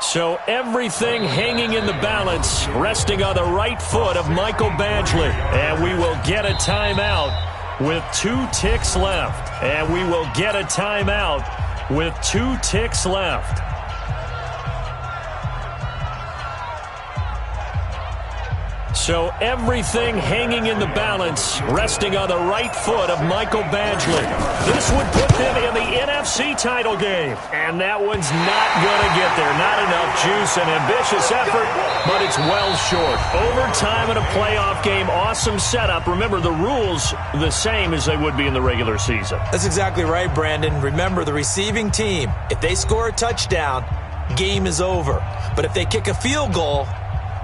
So everything hanging in the balance, resting on the right foot of Michael Badgley. And we will get a timeout with 2 ticks left. And we will get a timeout with 2 ticks left. So everything hanging in the balance, resting on the right foot of Michael Badgley. This would put them in the NFC title game. And that one's not going to get there. Not enough juice, an ambitious effort, but it's well short. Overtime in a playoff game, awesome setup. Remember, the rules the same as they would be in the regular season. That's exactly right, Brandon. Remember, the receiving team, if they score a touchdown, game is over. But if they kick a field goal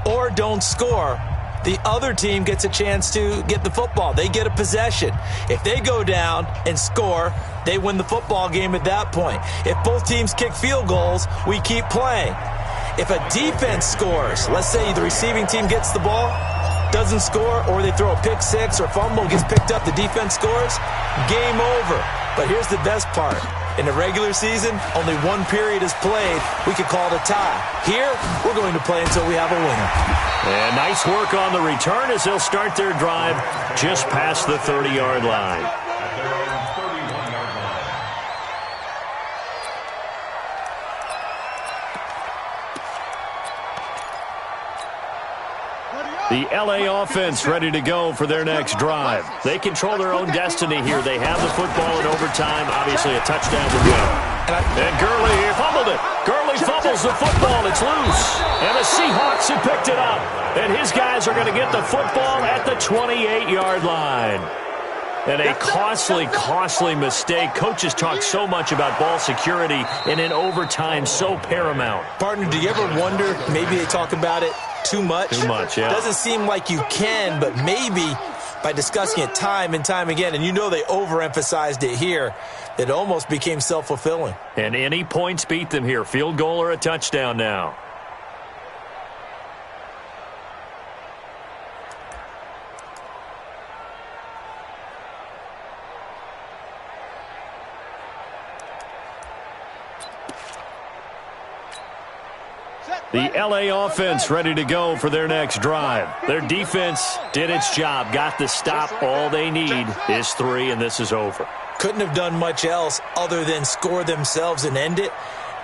or don't score, the other team gets a chance to get the football. They get a possession. If they go down and score, they win the football game at that point. If both teams kick field goals, we keep playing. If a defense scores, let's say the receiving team gets the ball, doesn't score, or they throw a pick six or fumble, gets picked up, the defense scores, game over. But here's the best part. In the regular season, only 1 period is played. We could call it a tie. Here, we're going to play until we have a winner. And nice work on the return as they'll start their drive just past the 30-yard line. At their own 31-yard line. The L.A. offense ready to go for their next drive. They control their own destiny here. They have the football in overtime. Obviously, a touchdown to win. And Gurley here fumbled it. Gurley fumbles the football. It's loose. And the Seahawks have picked it up. And his guys are going to get the football at the 28-yard line. And a costly, costly mistake. Coaches talk so much about ball security, and in overtime, so paramount. Partner, do you ever wonder, maybe they talk about it too much? Too much, yeah. Doesn't seem like you can, but maybe by discussing it time and time again, and you know they overemphasized it here, it almost became self-fulfilling. And any points beat them here. Field goal or a touchdown now. The L.A. offense ready to go for their next drive. Their defense did its job, got the stop. All they need is 3, and this is over. Couldn't have done much else other than score themselves and end it,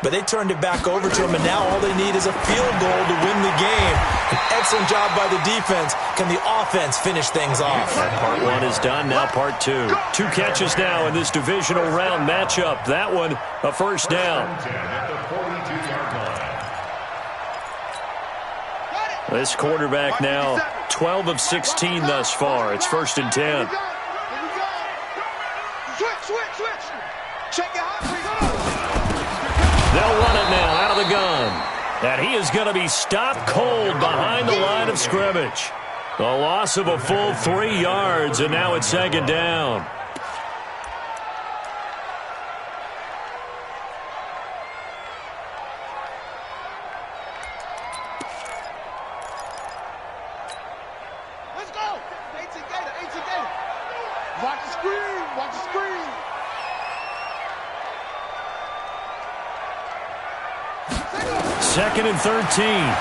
but they turned it back over to them, and now all they need is a field goal to win the game. An excellent job by the defense. Can the offense finish things off? Part 1 is done, now part 2. 2 catches now in this divisional round matchup. That one, a first down. At the 42-yard line. This quarterback now 12 of 16 thus far. It's 1st and 10. Switch. Check your hot. They'll run it now out of the gun. And he is going to be stopped cold behind the line of scrimmage. The loss of a full 3 yards, and now it's 2nd down. Watch the screen. 2nd and 13.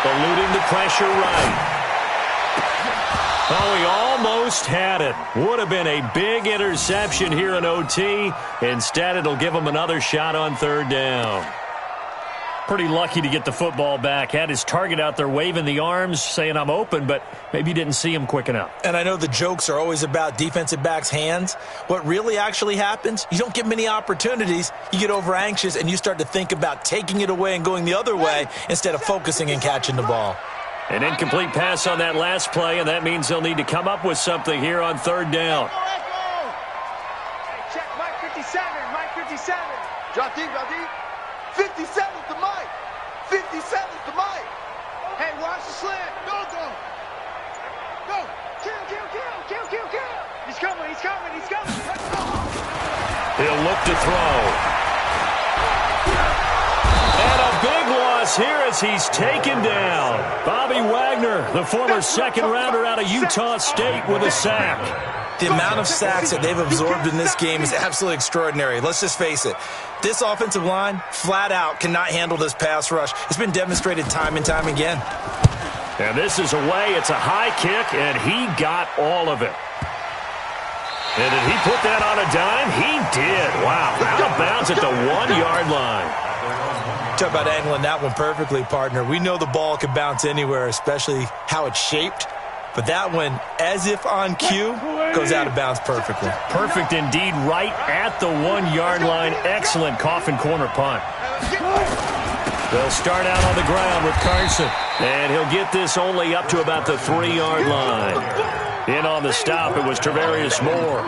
eluding the pressure right. Oh, he almost had it. Would have been a big interception here in OT. Instead, it'll give him another shot on third down. Pretty lucky to get the football back. Had his target out there waving the arms, saying I'm open, but maybe didn't see him quick enough. And I know the jokes are always about defensive backs' hands. What really actually happens, you don't get many opportunities. You get over anxious, and you start to think about taking it away and going the other way instead of focusing and catching the ball. An incomplete pass on that last play, and that means they'll need to come up with something here on third down. Hey, check Mike 57, Mike 57. Drop deep, drop deep. 57's the Mike. 57's the Mike. Hey, watch the slant. Go, go. Go. Kill, kill, kill, kill, kill, kill. He's coming, he's coming, he's coming. Let's go. He'll look to throw. And a big loss here as he's taken down. Bobby Wagner, the former second-rounder out of Utah State, with a sack. The amount of sacks that they've absorbed in this game is absolutely extraordinary. Let's just face it. This offensive line, flat out, cannot handle this pass rush. It's been demonstrated time and time again. And this is away. It's a high kick, and he got all of it. And did he put that on a dime? He did. Wow. Out of bounds at the 1-yard line. Talk about angling that one perfectly, partner. We know the ball can bounce anywhere, especially how it's shaped. But that one, as if on cue, goes out of bounds perfectly. Perfect indeed, right at the 1-yard line. Excellent coffin corner punt. They'll start out on the ground with Carson. And he'll get this only up to about the 3-yard line. In on the stop, it was Travarius Moore.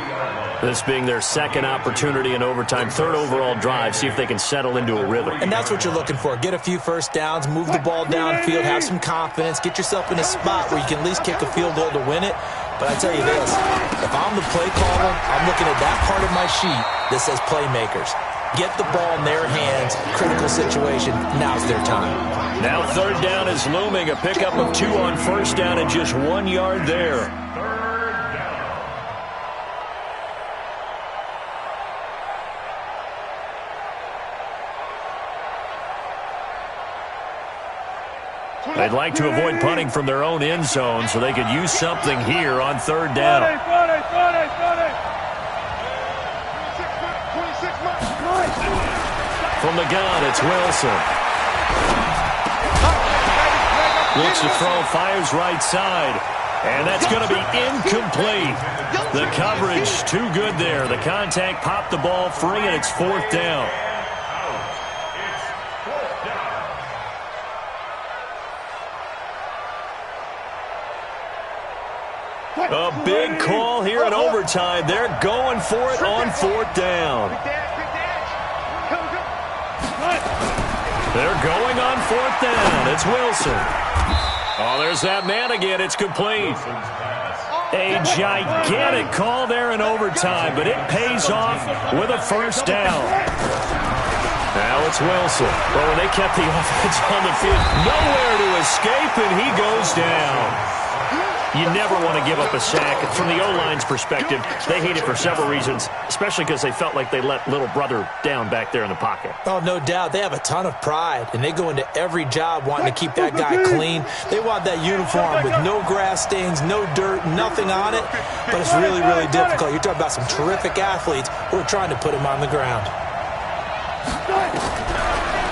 This being their second opportunity in overtime, third overall drive. See if they can settle into a rhythm. And that's what you're looking for. Get a few first downs, move the ball downfield, have some confidence, get yourself in a spot where you can at least kick a field goal to win it. But I tell you this, if I'm the play caller, I'm looking at that part of my sheet that says playmakers. Get the ball in their hands, critical situation, now's their time. Now third down is looming, a pickup of 2 on first down and just 1 yard there. They'd like to avoid punting from their own end zone so they could use something here on third down. From the gun, it's Wilson. Looks to throw, fires right side. And that's going to be incomplete. The coverage too good there. The contact popped the ball free, and it's fourth down. A big call here in overtime. They're going for it on fourth down. They're going on fourth down. It's Wilson. Oh, there's that man again. It's complete. A gigantic call there in overtime, but it pays off with a first down. Now it's Wilson. Well, when they kept the offense on the field, nowhere to escape, and he goes down. You never want to give up a sack. From the O-line's perspective, they hate it for several reasons, especially because they felt like they let little brother down back there in the pocket. Oh, no doubt. They have a ton of pride, and they go into every job wanting to keep that guy clean. They want that uniform with no grass stains, no dirt, nothing on it, but it's really, really difficult. You're talking about some terrific athletes who are trying to put him on the ground.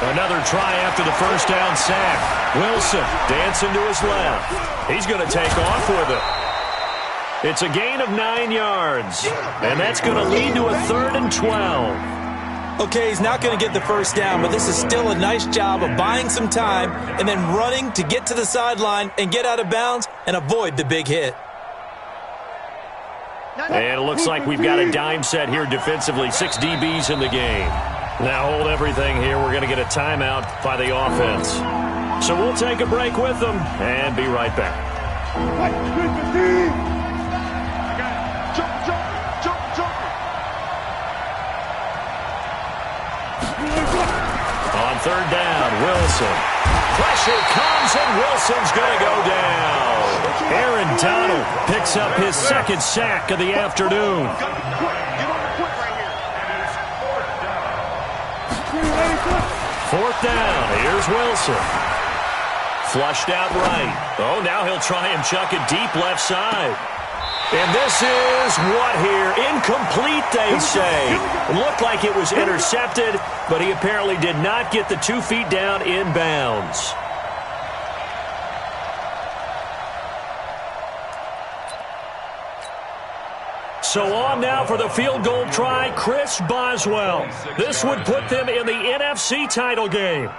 Another try after the first down sack. Wilson dancing to his left. He's going to take off with it. It's a gain of 9 yards, and that's going to lead to a 3rd and 12. Okay, he's not going to get the first down, but this is still a nice job of buying some time and then running to get to the sideline and get out of bounds and avoid the big hit. And it looks like we've got a dime set here defensively. 6 DBs in the game. Now hold everything here. We're going to get a timeout by the offense. So we'll take a break with them and be right back. On third down, Wilson. Pressure comes, and Wilson's going to go down. Aaron Donald picks up his second sack of the afternoon. Fourth down, here's Wilson. Flushed out right. Oh, now he'll try and chuck it deep left side. And this is what here? Incomplete, they say. It looked like it was intercepted, but he apparently did not get the 2 feet down in bounds. So on now for the field goal try, Chris Boswell. This would put them in the NFC title game.